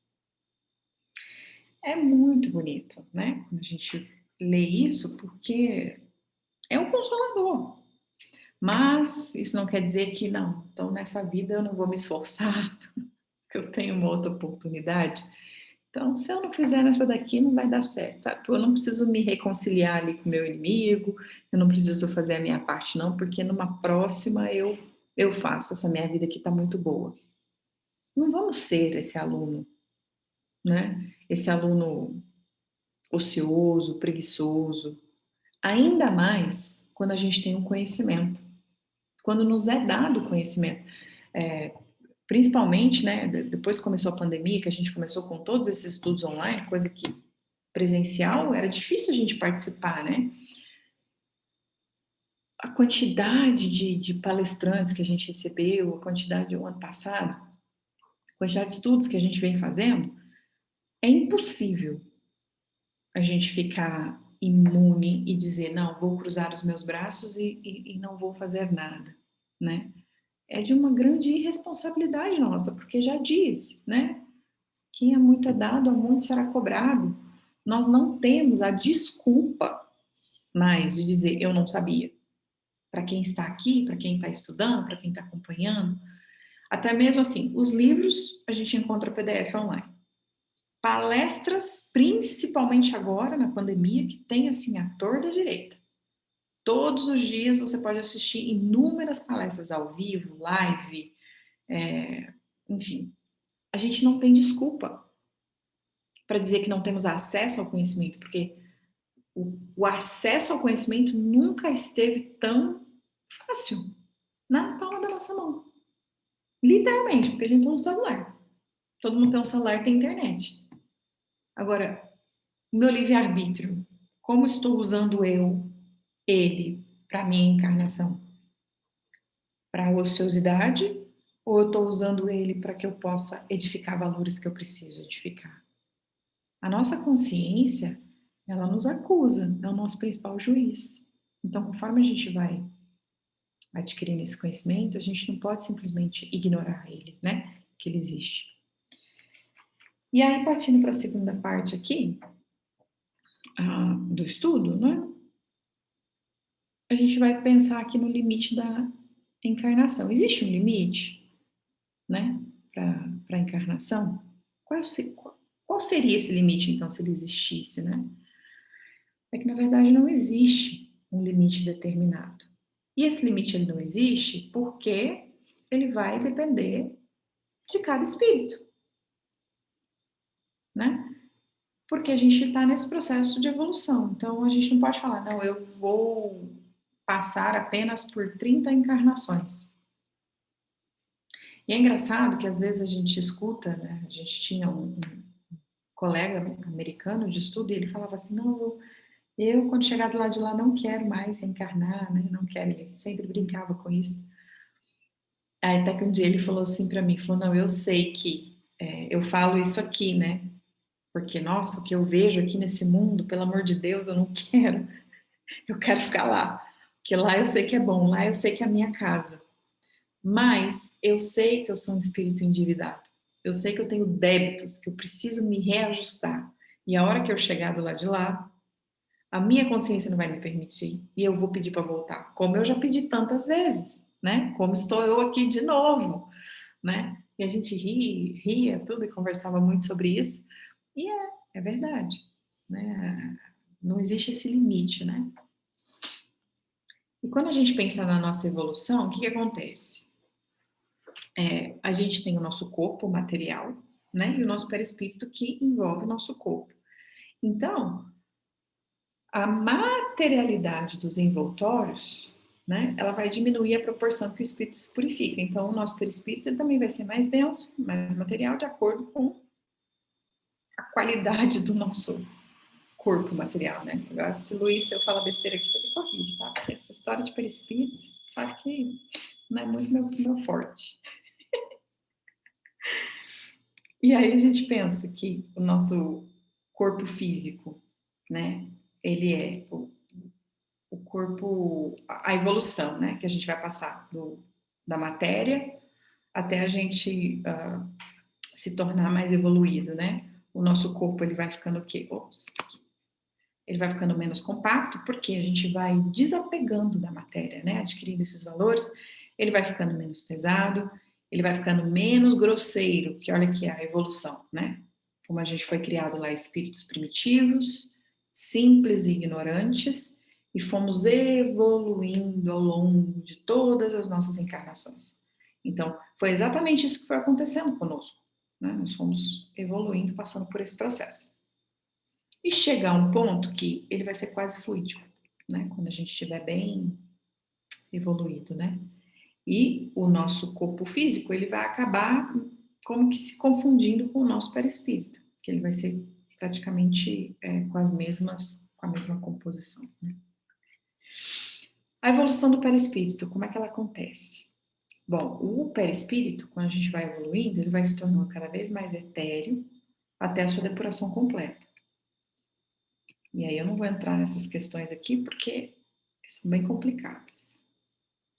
É muito bonito, né? Quando a gente lê isso, porque é um consolador. Mas isso não quer dizer que não. Então, nessa vida eu não vou me esforçar, que eu tenho uma outra oportunidade. Então, se eu não fizer nessa daqui, não vai dar certo, sabe? Eu não preciso me reconciliar ali com o meu inimigo, eu não preciso fazer a minha parte, não, porque numa próxima eu faço. Essa minha vida aqui está muito boa. Não vamos ser esse aluno, né? Esse aluno ocioso, preguiçoso. Ainda mais quando a gente tem um conhecimento, quando nos é dado conhecimento. Principalmente, né, depois que começou a pandemia, que a gente começou com todos esses estudos online, coisa que presencial era difícil a gente participar, né? A quantidade de palestrantes que a gente recebeu, a quantidade do ano passado, a quantidade de estudos que a gente vem fazendo, é impossível a gente ficar imune e dizer, não, vou cruzar os meus braços e não vou fazer nada, né? É de uma grande irresponsabilidade nossa, porque já diz, né? Quem é muito é dado, a muito será cobrado. Nós não temos a desculpa mais de dizer eu não sabia. Para quem está aqui, para quem está estudando, para quem está acompanhando, até mesmo assim, os livros a gente encontra PDF online. Palestras, principalmente agora na pandemia, que tem assim a torta direita. Todos os dias você pode assistir inúmeras palestras ao vivo, live, enfim. A gente não tem desculpa para dizer que não temos acesso ao conhecimento, porque o acesso ao conhecimento nunca esteve tão fácil na palma da nossa mão. Literalmente, porque a gente tem um celular. Todo mundo tem um celular e tem internet. Agora, o meu livre-arbítrio, como estou usando ele, para minha encarnação? Para a ociosidade? Ou eu estou usando ele para que eu possa edificar valores que eu preciso edificar? A nossa consciência, ela nos acusa, é o nosso principal juiz. Então, conforme a gente vai adquirindo esse conhecimento, a gente não pode simplesmente ignorar ele, né? Que ele existe. E aí, partindo para a segunda parte aqui, do estudo, né? A gente vai pensar aqui no limite da encarnação. Existe um limite, né? Para a encarnação? Qual Qual seria esse limite, então, se ele existisse, né? É que, na verdade, não existe um limite determinado. E esse limite ele não existe porque ele vai depender de cada espírito, né? Porque a gente está nesse processo de evolução. Então, a gente não pode falar, não, eu vou passar apenas por 30 encarnações. E é engraçado que às vezes a gente escuta, né? A gente tinha um colega americano de estudo e ele falava assim, não, eu quando chegar do lado de lá não quero mais reencarnar, né? Não quero, ele sempre brincava com isso. Aí até que um dia ele falou assim para mim, falou, não, eu sei que eu falo isso aqui, né? Porque, nossa, o que eu vejo aqui nesse mundo, pelo amor de Deus, eu não quero. Eu quero ficar lá. Porque lá eu sei que é bom, lá eu sei que é a minha casa. Mas eu sei que eu sou um espírito endividado. Eu sei que eu tenho débitos, que eu preciso me reajustar. E a hora que eu chegar do lado de lá, a minha consciência não vai me permitir. E eu vou pedir para voltar. Como eu já pedi tantas vezes, né? Como estou eu aqui de novo, né? E a gente ria tudo e conversava muito sobre isso. E é verdade, né? Não existe esse limite, né? E quando a gente pensa na nossa evolução, o que acontece? A gente tem o nosso corpo material, né? E o nosso perispírito que envolve o nosso corpo. Então, a materialidade dos envoltórios, né? Ela vai diminuir a proporção que o espírito se purifica. Então, o nosso perispírito ele também vai ser mais denso, mais material, de acordo com a qualidade do nosso corpo material, né? Agora, se Luiz, se eu falar besteira aqui, você me corrige, tá? Porque essa história de perispírito, sabe que não é muito meu forte. E aí a gente pensa que o nosso corpo físico, né? Ele é o corpo, a evolução, né? Que a gente vai passar da matéria até a gente se tornar mais evoluído, né? O nosso corpo ele vai ficando o quê? Ops, ele vai ficando menos compacto, porque a gente vai desapegando da matéria, né? Adquirindo esses valores, ele vai ficando menos pesado, ele vai ficando menos grosseiro, que olha que é a evolução, né? Como a gente foi criado lá, espíritos primitivos, simples e ignorantes, e fomos evoluindo ao longo de todas as nossas encarnações. Então, foi exatamente isso que foi acontecendo conosco, né? Nós fomos evoluindo, passando por esse processo. E chegar a um ponto que ele vai ser quase fluídico, né? Quando a gente estiver bem evoluído, né? E o nosso corpo físico, ele vai acabar como que se confundindo com o nosso perispírito, que ele vai ser praticamente com a mesma composição, né? A evolução do perispírito, como é que ela acontece? Bom, o perispírito, quando a gente vai evoluindo, ele vai se tornando cada vez mais etéreo até a sua depuração completa. E aí eu não vou entrar nessas questões aqui porque são bem complicadas.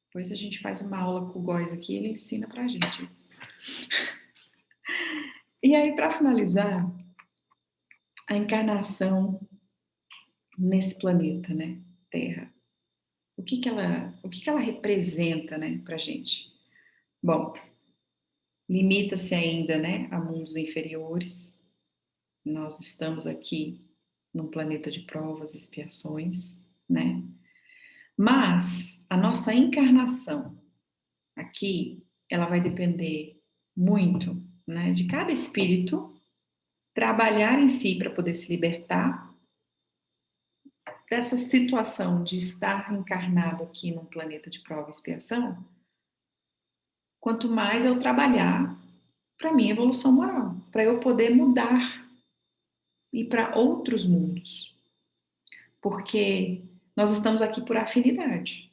Depois a gente faz uma aula com o Góes aqui e ele ensina pra gente isso. E aí, para finalizar, a encarnação nesse planeta, né, Terra. O que que ela representa, né, pra gente? Bom, limita-se ainda, né, a mundos inferiores. Nós estamos aqui num planeta de provas e expiações, né? Mas a nossa encarnação aqui, ela vai depender muito, né, de cada espírito trabalhar em si para poder se libertar dessa situação de estar encarnado aqui num planeta de prova e expiação. Quanto mais eu trabalhar para minha evolução moral, para eu poder mudar e para outros mundos, porque nós estamos aqui por afinidade.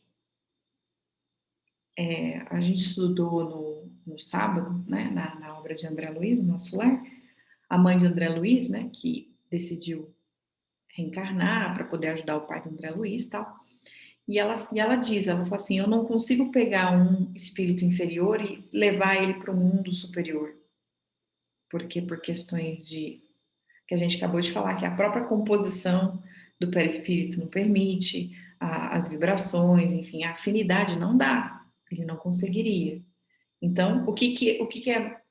A gente estudou no sábado, né, na obra de André Luiz, Nosso Lar, a mãe de André Luiz, né, que decidiu reencarnar para poder ajudar o pai do André Luiz e tal. Ela diz, ela fala assim, eu não consigo pegar um espírito inferior e levar ele para o mundo superior. Porque por questões de que a gente acabou de falar, que a própria composição do perispírito não permite, as vibrações, enfim, a afinidade não dá, ele não conseguiria. Então, o que é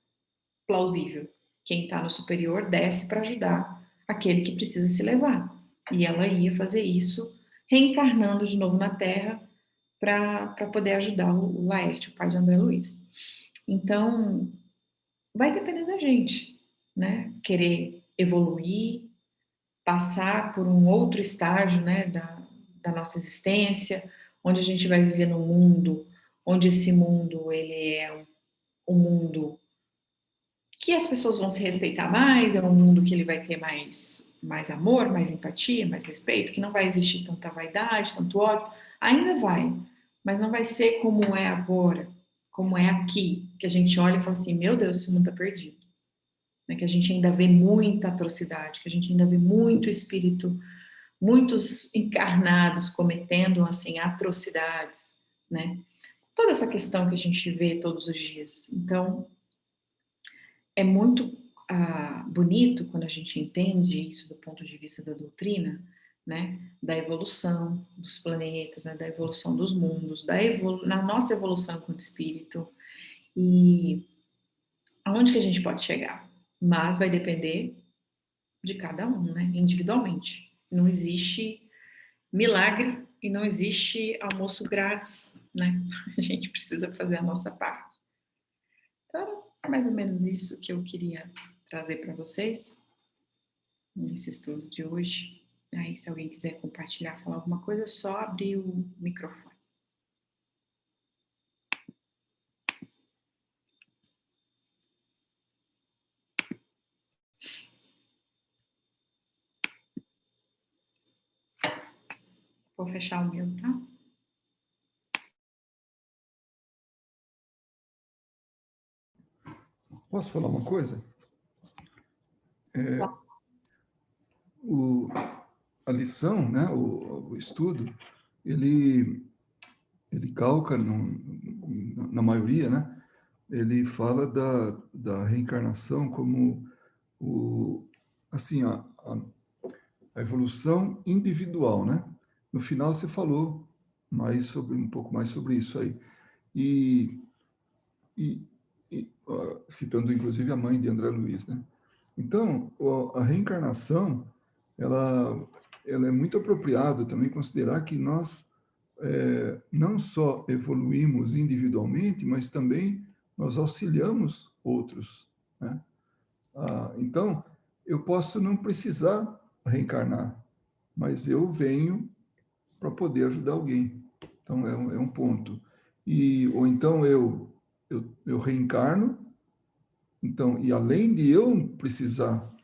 plausível? Quem está no superior desce para ajudar aquele que precisa se levar. E ela ia fazer isso reencarnando de novo na Terra para poder ajudar o Laerte, o pai de André Luiz. Então, vai depender da gente, né? Querer evoluir, passar por um outro estágio, né, da nossa existência, onde a gente vai viver num mundo, onde esse mundo ele é um mundo que as pessoas vão se respeitar mais, é um mundo que ele vai ter mais amor, mais empatia, mais respeito, que não vai existir tanta vaidade, tanto ódio, ainda vai, mas não vai ser como é agora, como é aqui, que a gente olha e fala assim, meu Deus, esse mundo está perdido, né? Que a gente ainda vê muita atrocidade, que a gente ainda vê muito espírito, muitos encarnados cometendo assim atrocidades, né? Toda essa questão que a gente vê todos os dias. Então, é muito bonito quando a gente entende isso do ponto de vista da doutrina, né? Da evolução dos planetas, né? Da evolução dos mundos, na nossa evolução enquanto espírito e aonde que a gente pode chegar. Mas vai depender de cada um, né? Individualmente. Não existe milagre e não existe almoço grátis, né? A gente precisa fazer a nossa parte. Então, é mais ou menos isso que eu queria trazer para vocês nesse estudo de hoje. Aí, se alguém quiser compartilhar, falar alguma coisa, é só abrir o microfone. Vou fechar o meu, tá? Posso falar uma coisa? A lição, né, o estudo, ele calca, na maioria, né, ele fala da reencarnação como assim, a evolução individual, né? No final você falou um pouco mais sobre isso aí. E, citando inclusive a mãe de André Luiz, né? Então, a reencarnação, ela é muito apropriado também considerar que nós não só evoluímos individualmente, mas também nós auxiliamos outros, né? Então, eu posso não precisar reencarnar, mas eu venho para poder ajudar alguém. Então, é um ponto. Ou então eu reencarno, então, e além de eu precisar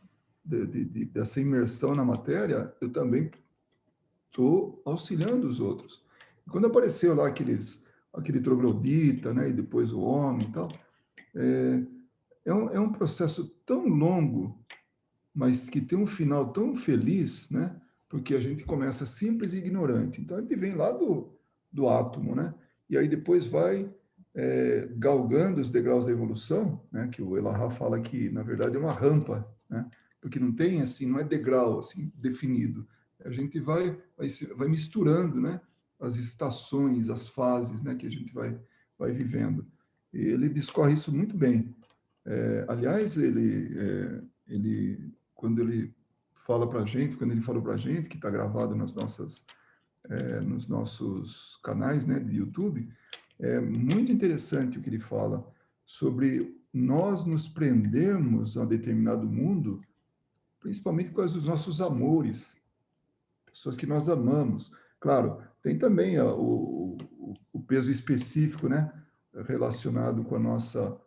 dessa imersão na matéria, eu também estou auxiliando os outros. E quando apareceu lá aquele troglodita, né, e depois o homem e tal, é um processo tão longo, mas que tem um final tão feliz, né, porque a gente começa simples e ignorante. Então, a gente vem lá do átomo, né, e aí depois vai galgando os degraus da evolução, né, que o Elahá fala que, na verdade, é uma rampa, né, porque não tem, assim, não é degrau, assim, definido. A gente vai misturando, né, as estações, as fases, né, que a gente vai vivendo. E ele discorre isso muito bem. Aliás, quando ele fala para a gente, quando ele falou para a gente, que está gravado nos nossos canais, né, de YouTube, é muito interessante o que ele fala sobre nós nos prendermos a determinado mundo, principalmente por causa dos nossos amores, pessoas que nós amamos. Claro, tem também o peso específico, né, relacionado com a nosso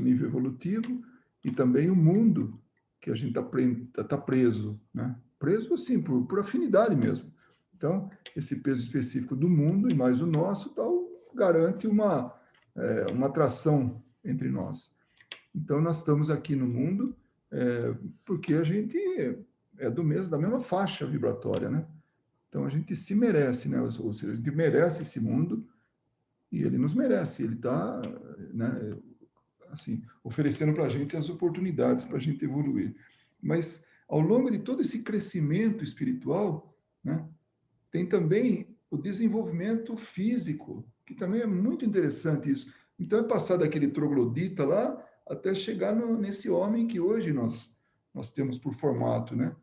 nível evolutivo e também o mundo que a gente tá preso, né? Preso assim por afinidade mesmo. Então, esse peso específico do mundo e mais o nosso tal garante uma atração entre nós. Então, nós estamos aqui no mundo porque a gente é da mesma faixa vibratória, né? Então, a gente se merece, né? Ou seja, a gente merece esse mundo e ele nos merece. Ele está, né, assim, oferecendo para a gente as oportunidades para a gente evoluir. Mas, ao longo de todo esse crescimento espiritual, né, tem também o desenvolvimento físico, que também é muito interessante isso. Então, é passar daquele troglodita lá até chegar nesse homem que hoje nós temos por formato, né?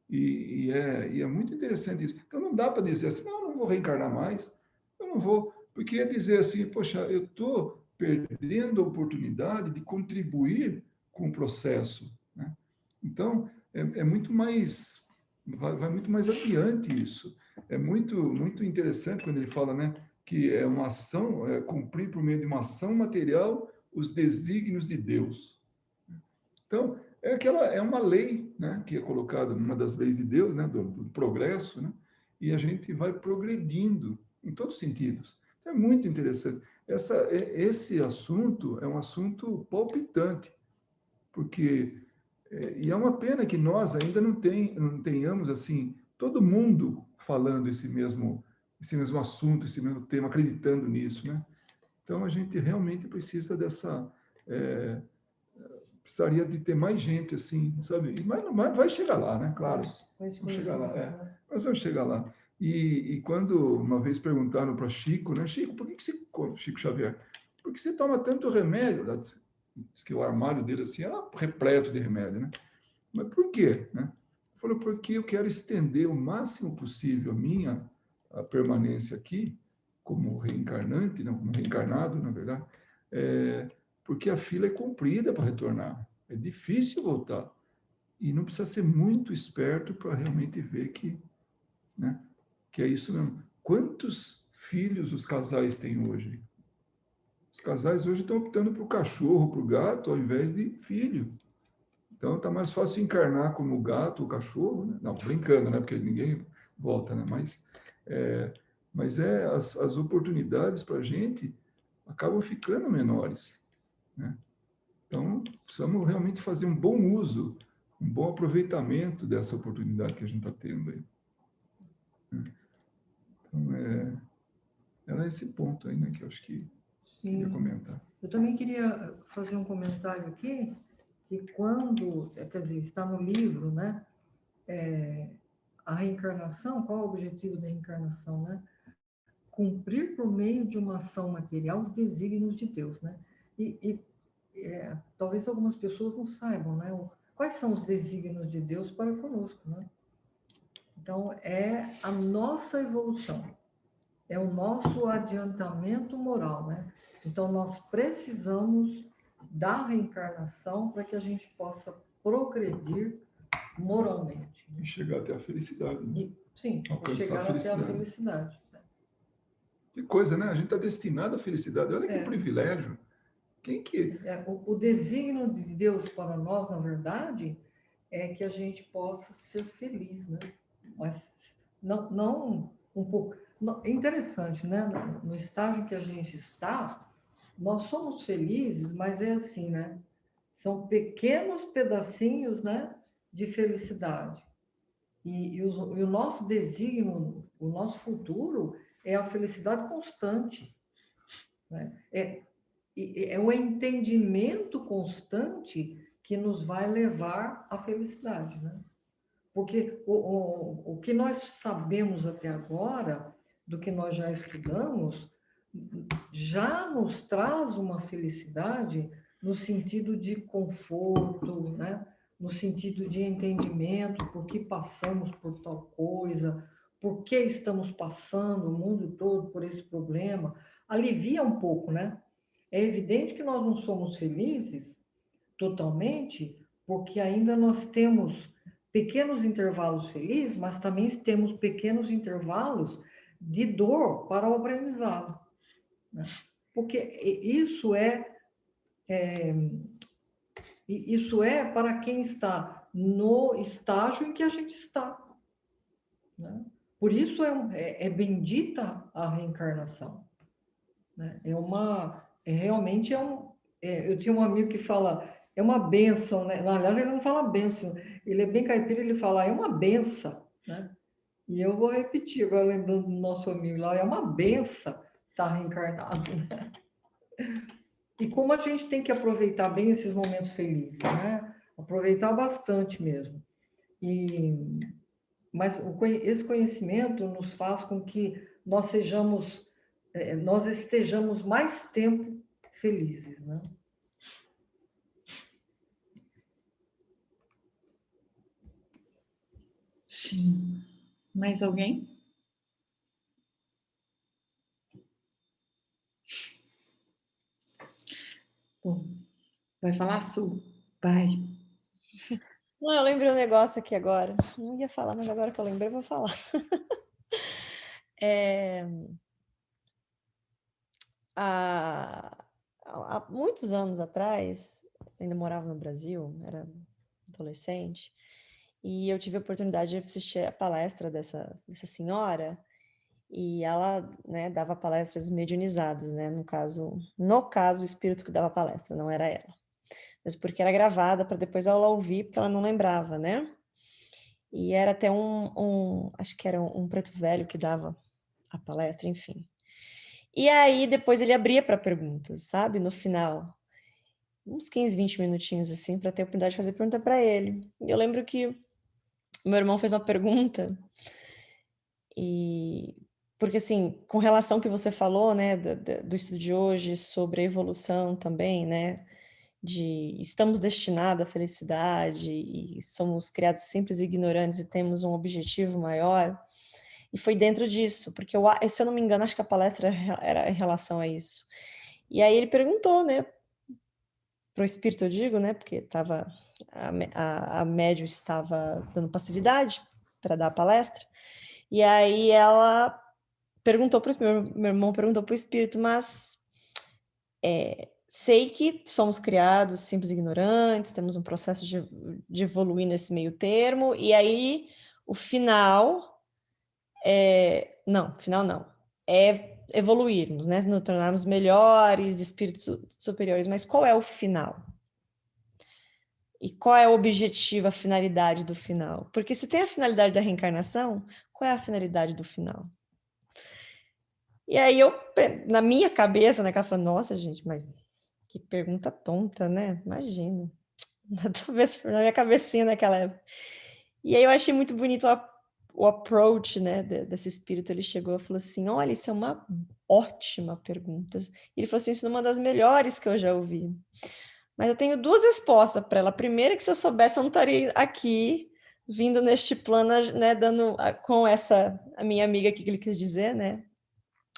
E é muito interessante isso. Então, não dá para dizer assim, não, eu não vou reencarnar mais, eu não vou, porque é dizer assim, poxa, eu estou perdendo a oportunidade de contribuir com o processo, né? Então, é muito mais, vai muito mais adiante isso. É muito interessante quando ele fala, né, que é uma ação, é cumprir por meio de uma ação material os desígnios de Deus. Então, é uma lei, né, que é colocada, uma das leis de Deus, né, do progresso, né, e a gente vai progredindo em todos os sentidos. Então, é muito interessante. Esse assunto é um assunto palpitante, porque e é uma pena que nós ainda não tenhamos assim todo mundo falando esse mesmo assunto, esse mesmo tema, acreditando nisso, né? Então a gente realmente precisa é, precisaria de ter mais gente assim, sabe? Mas vai chegar lá, né? Claro, vamos chegar lá, Né? mas vamos chegar lá. E quando uma vez perguntaram para Chico, né? Chico, por que você, Chico Xavier, por que você toma tanto remédio? Diz que o armário dele assim era repleto de remédio, né? Mas por quê, né? Falou, porque eu quero estender o máximo possível a permanência aqui, como reencarnante, não, como reencarnado, na verdade, é, porque a fila é comprida para retornar. É difícil voltar. E não precisa ser muito esperto para realmente ver né, que é isso mesmo. Quantos filhos os casais têm hoje? Os casais hoje estão optando para o cachorro, para o gato, ao invés de filho. Então, está mais fácil encarnar como gato ou cachorro, né? Não, brincando, né? Porque ninguém volta, né? Mas as oportunidades para a gente acabam ficando menores, né? Então, precisamos realmente fazer um bom uso, um bom aproveitamento dessa oportunidade que a gente está tendo aí, né? Então, era esse ponto aí, né? Que eu acho que queria Sim. comentar. Eu também queria fazer um comentário aqui, que quando, quer dizer, está no livro, né? A reencarnação, qual é o objetivo da reencarnação, né? Cumprir por meio de uma ação material os desígnios de Deus, né? Talvez algumas pessoas não saibam, né? Quais são os desígnios de Deus para conosco, né? Então, é a nossa evolução, é o nosso adiantamento moral, né? Então, nós precisamos da reencarnação para que a gente possa progredir moralmente. E chegar até a felicidade, né? Sim, Alcançar chegar a até a felicidade. felicidade. Que coisa, né? A gente está destinado à felicidade. Olha que privilégio. Quem que... O desígnio de Deus para nós, na verdade, é que a gente possa ser feliz, né? Mas não um pouco... É interessante, né? No estágio em que a gente está, nós somos felizes, mas é assim, né? São pequenos pedacinhos, né, de felicidade. E o nosso desígnio, o nosso futuro é a felicidade constante, né? É o entendimento constante que nos vai levar à felicidade, né? Porque o que nós sabemos até agora, do que nós já estudamos, já nos traz uma felicidade no sentido de conforto, né? No sentido de entendimento, por que passamos por tal coisa, por que estamos passando o mundo todo por esse problema, alivia um pouco, né? É evidente que nós não somos felizes totalmente, porque ainda nós temos pequenos intervalos felizes, mas também temos pequenos intervalos de dor para o aprendizado, né? Porque isso é para quem está no estágio em que a gente está, né? Por isso é bendita a reencarnação, né? Realmente eu tinha um amigo que fala, é uma bênção, né? Aliás, ele não fala bênção, ele é bem caipira, ele fala, é uma benção, né? E eu vou repetir, agora lembrando do nosso amigo lá, é uma benção estar reencarnado, né? E como a gente tem que aproveitar bem esses momentos felizes, né? Aproveitar bastante mesmo. Mas esse conhecimento nos faz com que nós estejamos mais tempo felizes, né? Sim. Mais alguém? Bom, vai falar, Su? Vai. Não, eu lembrei um negócio aqui agora. Não ia falar, mas agora que eu lembrei, eu vou falar. Há muitos anos atrás, ainda morava no Brasil, era adolescente, e eu tive a oportunidade de assistir a palestra dessa senhora, e ela, né, dava palestras mediunizadas, né? No caso, o espírito que dava palestra, não era ela. Mas porque era gravada para depois ela ouvir, porque ela não lembrava, né? E era até acho que era um preto velho que dava a palestra, enfim. E aí depois ele abria para perguntas, sabe? No final, uns 15, 20 minutinhos assim, para ter a oportunidade de fazer pergunta para ele. E eu lembro que meu irmão fez uma pergunta, e porque assim, com relação ao que você falou, né, do estudo de hoje sobre a evolução também, né, de estamos destinados à felicidade e somos criados simples e ignorantes e temos um objetivo maior. E foi dentro disso, porque se eu não me engano, acho que a palestra era em relação a isso. E aí ele perguntou, né, para o espírito, eu digo, né, porque estava a médium estava dando passividade para dar a palestra. E aí ela perguntou para meu irmão perguntou para o espírito, mas sei que somos criados simples e ignorantes, temos um processo de evoluir nesse meio termo, e aí o final final não, é evoluirmos, né? Nos tornarmos melhores, espíritos superiores, mas qual é o final? E qual é o objetivo, a finalidade do final? Porque se tem a finalidade da reencarnação, qual é a finalidade do final? E aí na minha cabeça, né, que ela falou, nossa, gente, mas que pergunta tonta, né? Imagina. Nada a ver na minha cabecinha naquela época. E aí eu achei muito bonito o approach, né, desse espírito. Ele chegou e falou assim, olha, isso é uma ótima pergunta. E ele falou assim, isso é uma das melhores que eu já ouvi. Mas eu tenho duas respostas para ela. A primeira é que se eu soubesse, eu não estaria aqui, vindo neste plano, né, dando com essa, a minha amiga aqui, que ele quis dizer, né,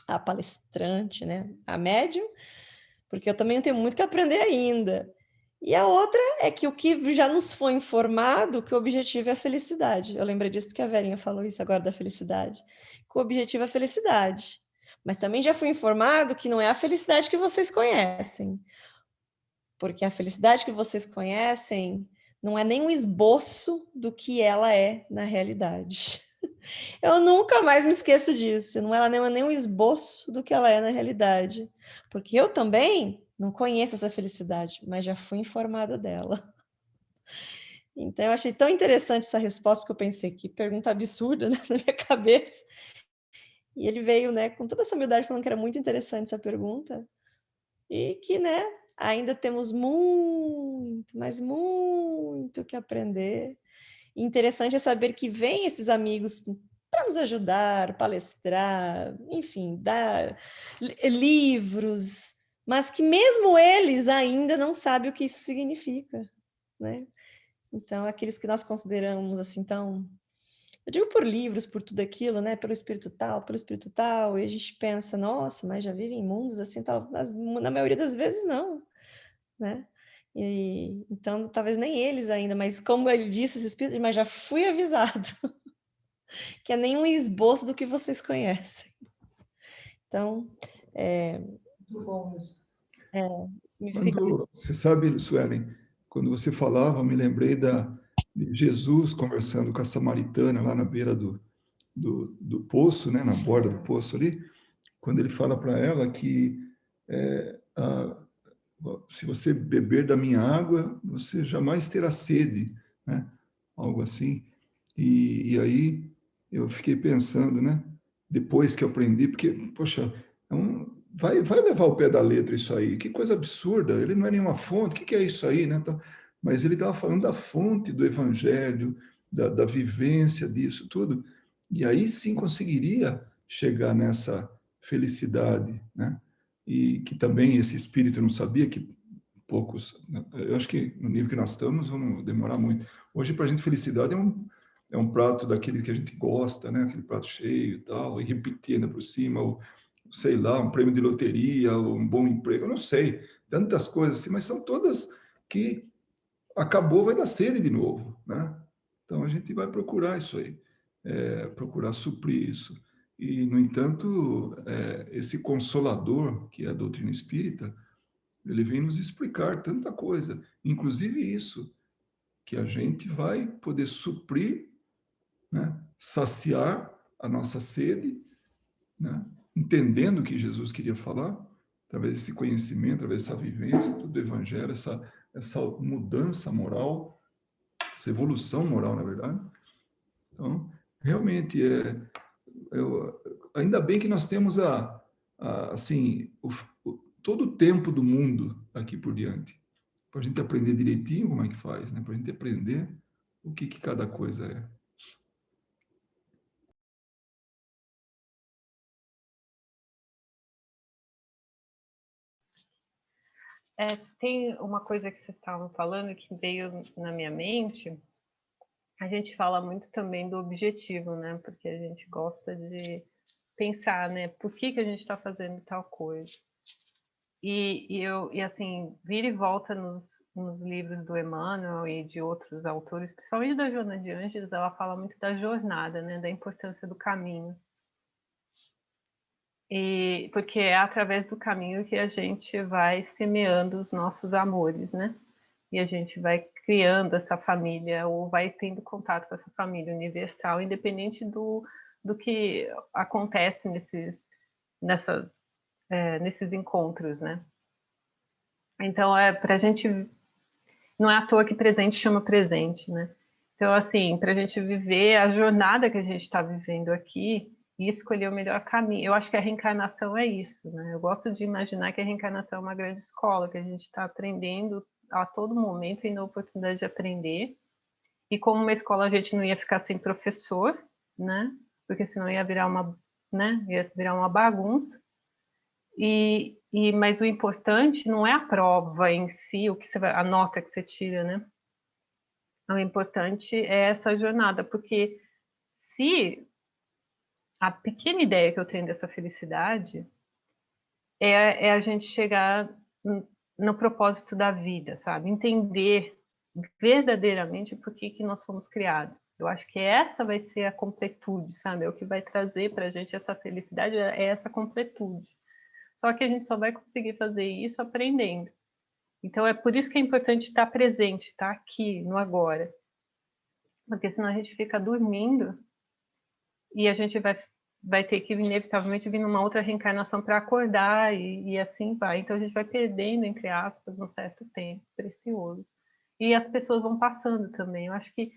a palestrante, né, a médium, porque eu também tenho muito que aprender ainda. E a outra é que o que já nos foi informado, que o objetivo é a felicidade. Eu lembrei disso porque a Verinha falou isso agora da felicidade. Que o objetivo é a felicidade. Mas também já fui informado que não é a felicidade que vocês conhecem. Porque a felicidade que vocês conhecem não é nem um esboço do que ela é na realidade. Eu nunca mais me esqueço disso. Não é nem um esboço do que ela é na realidade. Porque eu também não conheço essa felicidade, mas já fui informada dela. Então, eu achei tão interessante essa resposta, porque eu pensei, que pergunta absurda, né, na minha cabeça. E ele veio, né, com toda essa humildade, falando que era muito interessante essa pergunta. E que, né, ainda temos muito, mas muito que aprender. E interessante é saber que vêm esses amigos para nos ajudar, palestrar, enfim, dar livros, mas que mesmo eles ainda não sabem o que isso significa, né? Então, aqueles que nós consideramos assim tão, eu digo por livros, por tudo aquilo, né? Pelo espírito tal, e a gente pensa, nossa, mas já vive em mundos assim, tal, mas na maioria das vezes não, né? E então, talvez nem eles ainda, mas como ele disse, esse espírito, mas já fui avisado que é nenhum esboço do que vocês conhecem. Então, Muito bom isso. significa. Você sabe, Suelen, quando você falava, eu me lembrei de Jesus conversando com a samaritana lá na beira do poço, né, na borda do poço ali, quando ele fala para ela que se você beber da minha água, você jamais terá sede, né? Algo assim. E aí eu fiquei pensando, né? Depois que eu aprendi, porque, poxa, vai levar o pé da letra isso aí. Que coisa absurda. Ele não é nenhuma fonte. O que é isso aí, né? Então, mas ele estava falando da fonte do evangelho, da vivência disso tudo. E aí sim conseguiria chegar nessa felicidade, né? E que também esse espírito não sabia, que poucos, eu acho que no nível que nós estamos vamos demorar muito. Hoje, para a gente, felicidade é um prato daquele que a gente gosta, né? Aquele prato cheio e tal, e repetir ainda por cima, ou, sei lá, um prêmio de loteria, ou um bom emprego, eu não sei, tantas coisas assim, mas são todas que acabou, vai dar sede de novo, né? Então a gente vai procurar isso aí, procurar suprir isso. E, no entanto, esse consolador, que é a doutrina espírita, ele vem nos explicar tanta coisa, inclusive isso, que a gente vai poder suprir, né? Saciar a nossa sede, né? Entendendo o que Jesus queria falar, através desse conhecimento, através dessa vivência, tudo do Evangelho, essa mudança moral, essa evolução moral, na verdade. Então, realmente, ainda bem que nós temos assim, todo o tempo do mundo aqui por diante, para a gente aprender direitinho como é que faz, né? Para a gente aprender o que cada coisa é. Tem uma coisa que vocês estavam falando que veio na minha mente. A gente fala muito também do objetivo, né? Porque a gente gosta de pensar, né? Por que a gente está fazendo tal coisa? E assim, vira e volta nos livros do Emmanuel e de outros autores, principalmente da Joana de Ângeles, ela fala muito da jornada, né? Da importância do caminho. Porque é através do caminho que a gente vai semeando os nossos amores, né? E a gente vai criando essa família, ou vai tendo contato com essa família universal, independente do que acontece nesses encontros, né? Então, para a gente, não é à toa que presente chama presente, né? Então, assim, para a gente viver a jornada que a gente está vivendo aqui e escolher o melhor caminho. Eu acho que a reencarnação é isso, né? Eu gosto de imaginar que a reencarnação é uma grande escola, que a gente está aprendendo a todo momento, tendo a oportunidade de aprender. E como uma escola a gente não ia ficar sem professor, né? Porque senão ia virar uma bagunça. Mas o importante não é a prova em si, a nota que você tira, né? O importante é essa jornada, porque se a pequena ideia que eu tenho dessa felicidade é a gente chegar no propósito da vida, sabe? Entender verdadeiramente por que nós fomos criados. Eu acho que essa vai ser a completude, sabe? É o que vai trazer para a gente essa felicidade, é essa completude. Só que a gente só vai conseguir fazer isso aprendendo. Então, é por isso que é importante estar presente, estar aqui, no agora. Porque senão a gente fica dormindo e a gente vai ter que, inevitavelmente, vir numa outra reencarnação para acordar e assim vai. Então, a gente vai perdendo, entre aspas, um certo tempo precioso. E as pessoas vão passando também. Eu acho que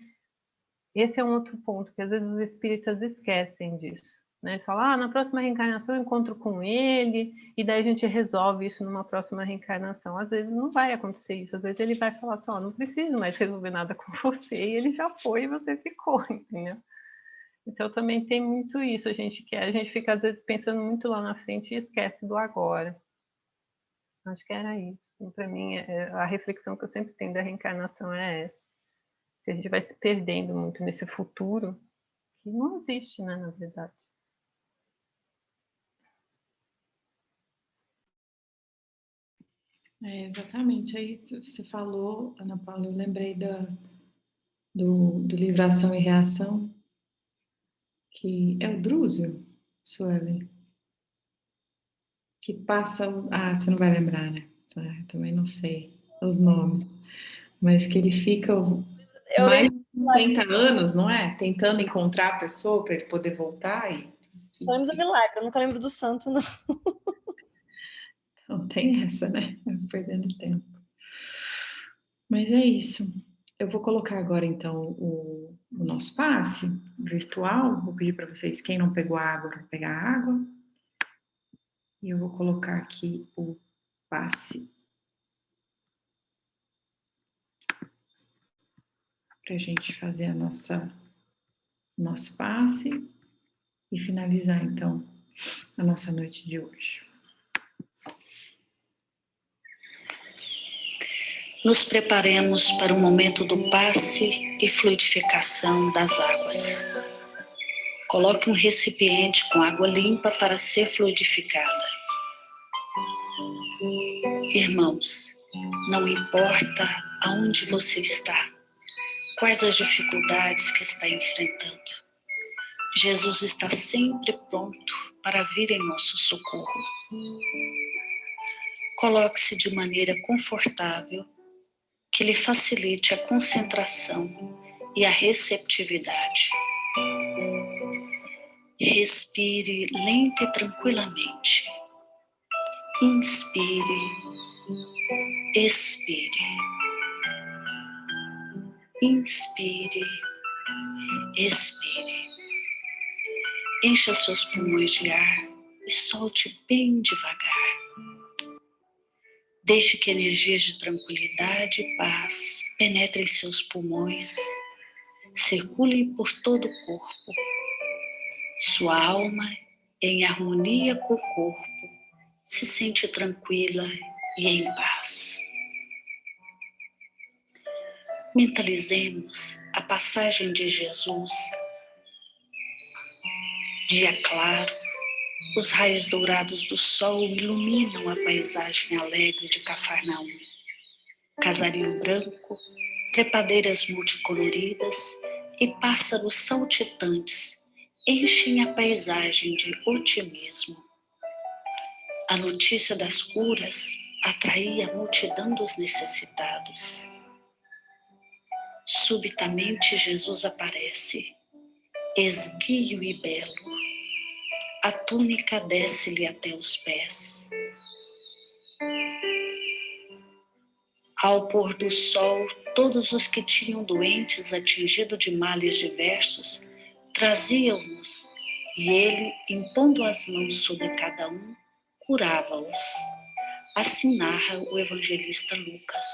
esse é um outro ponto, que às vezes os espíritas esquecem disso. Né? Eles falam, na próxima reencarnação eu encontro com ele, e daí a gente resolve isso numa próxima reencarnação. Às vezes não vai acontecer isso, às vezes ele vai falar assim, não preciso mais resolver nada com você, e ele já foi e você ficou, entendeu? Então também tem muito isso, a gente fica às vezes pensando muito lá na frente e esquece do agora. Acho que era isso. Para mim, a reflexão que eu sempre tenho da reencarnação é essa. Que a gente vai se perdendo muito nesse futuro que não existe, né, na verdade. Exatamente. Aí você falou, Ana Paula, eu lembrei do livro Ação e Reação, que é o Drúzio, Suelen, que passa... você não vai lembrar, né? Também não sei os nomes. Mas que ele fica mais de 60 anos, não é? Tentando encontrar a pessoa para ele poder voltar. Eu lembro do milagre, eu nunca lembro do santo, não. Então tem essa, né? Perdendo tempo. Mas é isso. Eu vou colocar agora, então, o nosso passe virtual. Vou pedir para vocês, quem não pegou água, para pegar água. E eu vou colocar aqui o passe. Para a gente fazer nosso passe e finalizar, então, a nossa noite de hoje. nos preparemos para o momento do passe e fluidificação das águas. Coloque um recipiente com água limpa para ser fluidificada. Irmãos, não importa aonde você está, quais as dificuldades que está enfrentando, Jesus está sempre pronto para vir em nosso socorro. Coloque-se de maneira confortável, que lhe facilite a concentração e a receptividade. Respire lenta e tranquilamente. Inspire, expire. Inspire, expire. Encha seus pulmões de ar e solte bem devagar. Deixe que energias de tranquilidade e paz penetrem seus pulmões, circulem por todo o corpo. Sua alma, em harmonia com o corpo, se sente tranquila e em paz. Mentalizemos a passagem de Jesus. Dia claro, os raios dourados do sol iluminam a paisagem alegre de Cafarnaum. Casario branco, trepadeiras multicoloridas e pássaros saltitantes enchem a paisagem de otimismo. A notícia das curas atraía a multidão dos necessitados. Subitamente Jesus aparece, esguio e belo. A túnica desce-lhe até os pés. Ao pôr do sol, todos os que tinham doentes atingidos de males diversos traziam-nos, e ele, impondo as mãos sobre cada um, curava-os. Assim narra o evangelista Lucas.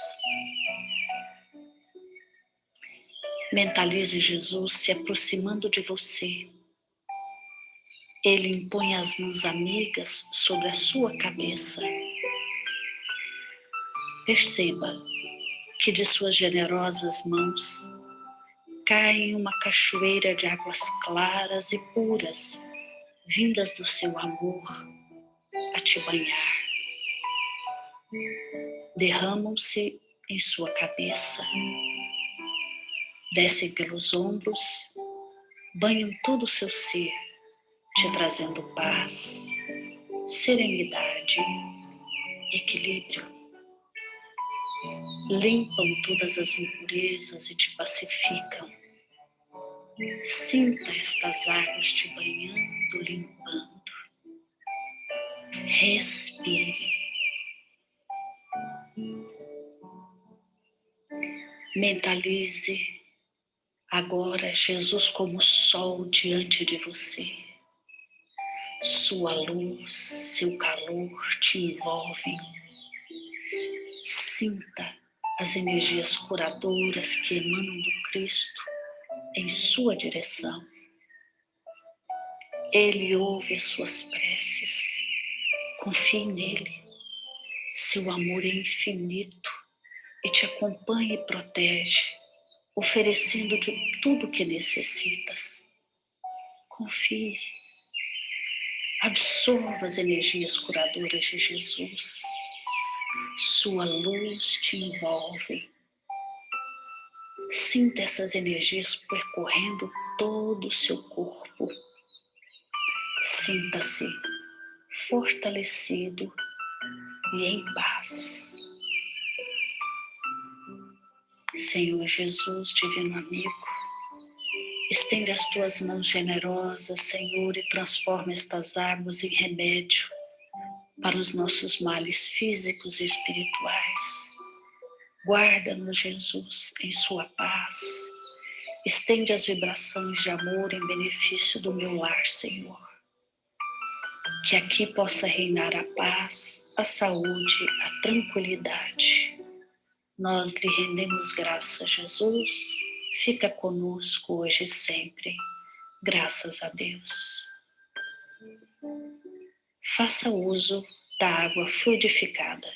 Mentalize Jesus se aproximando de você. Ele impõe as mãos amigas sobre a sua cabeça. Perceba que de suas generosas mãos cai uma cachoeira de águas claras e puras, vindas do seu amor a te banhar. Derramam-se em sua cabeça, descem pelos ombros, banham todo o seu ser, te trazendo paz, serenidade, equilíbrio. Limpam todas as impurezas e te pacificam. Sinta estas águas te banhando, limpando. Respire. Mentalize agora Jesus como sol diante de você. Sua luz, seu calor te envolvem. Sinta as energias curadoras que emanam do Cristo em sua direção. Ele ouve as suas preces. Confie nele. Seu amor é infinito e te acompanha e protege, oferecendo de tudo que necessitas. Confie. Absorva as energias curadoras de Jesus. Sua luz te envolve. Sinta essas energias percorrendo todo o seu corpo. Sinta-se fortalecido e em paz. Senhor Jesus, divino amigo, estende as tuas mãos generosas, Senhor, e transforma estas águas em remédio para os nossos males físicos e espirituais. Guarda-nos, Jesus, em sua paz. Estende as vibrações de amor em benefício do meu lar, Senhor. Que aqui possa reinar a paz, a saúde, a tranquilidade. Nós lhe rendemos graças, Jesus. Fica conosco hoje e sempre. Graças a Deus. Faça uso da água fluidificada.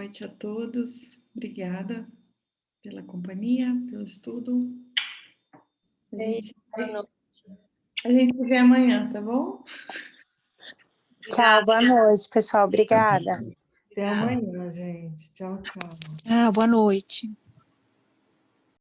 noite a todos. Obrigada pela companhia, pelo estudo. A gente se vê amanhã, tá bom? Tchau, boa noite, pessoal. Obrigada. Até amanhã, gente. Tchau, tchau. Boa noite.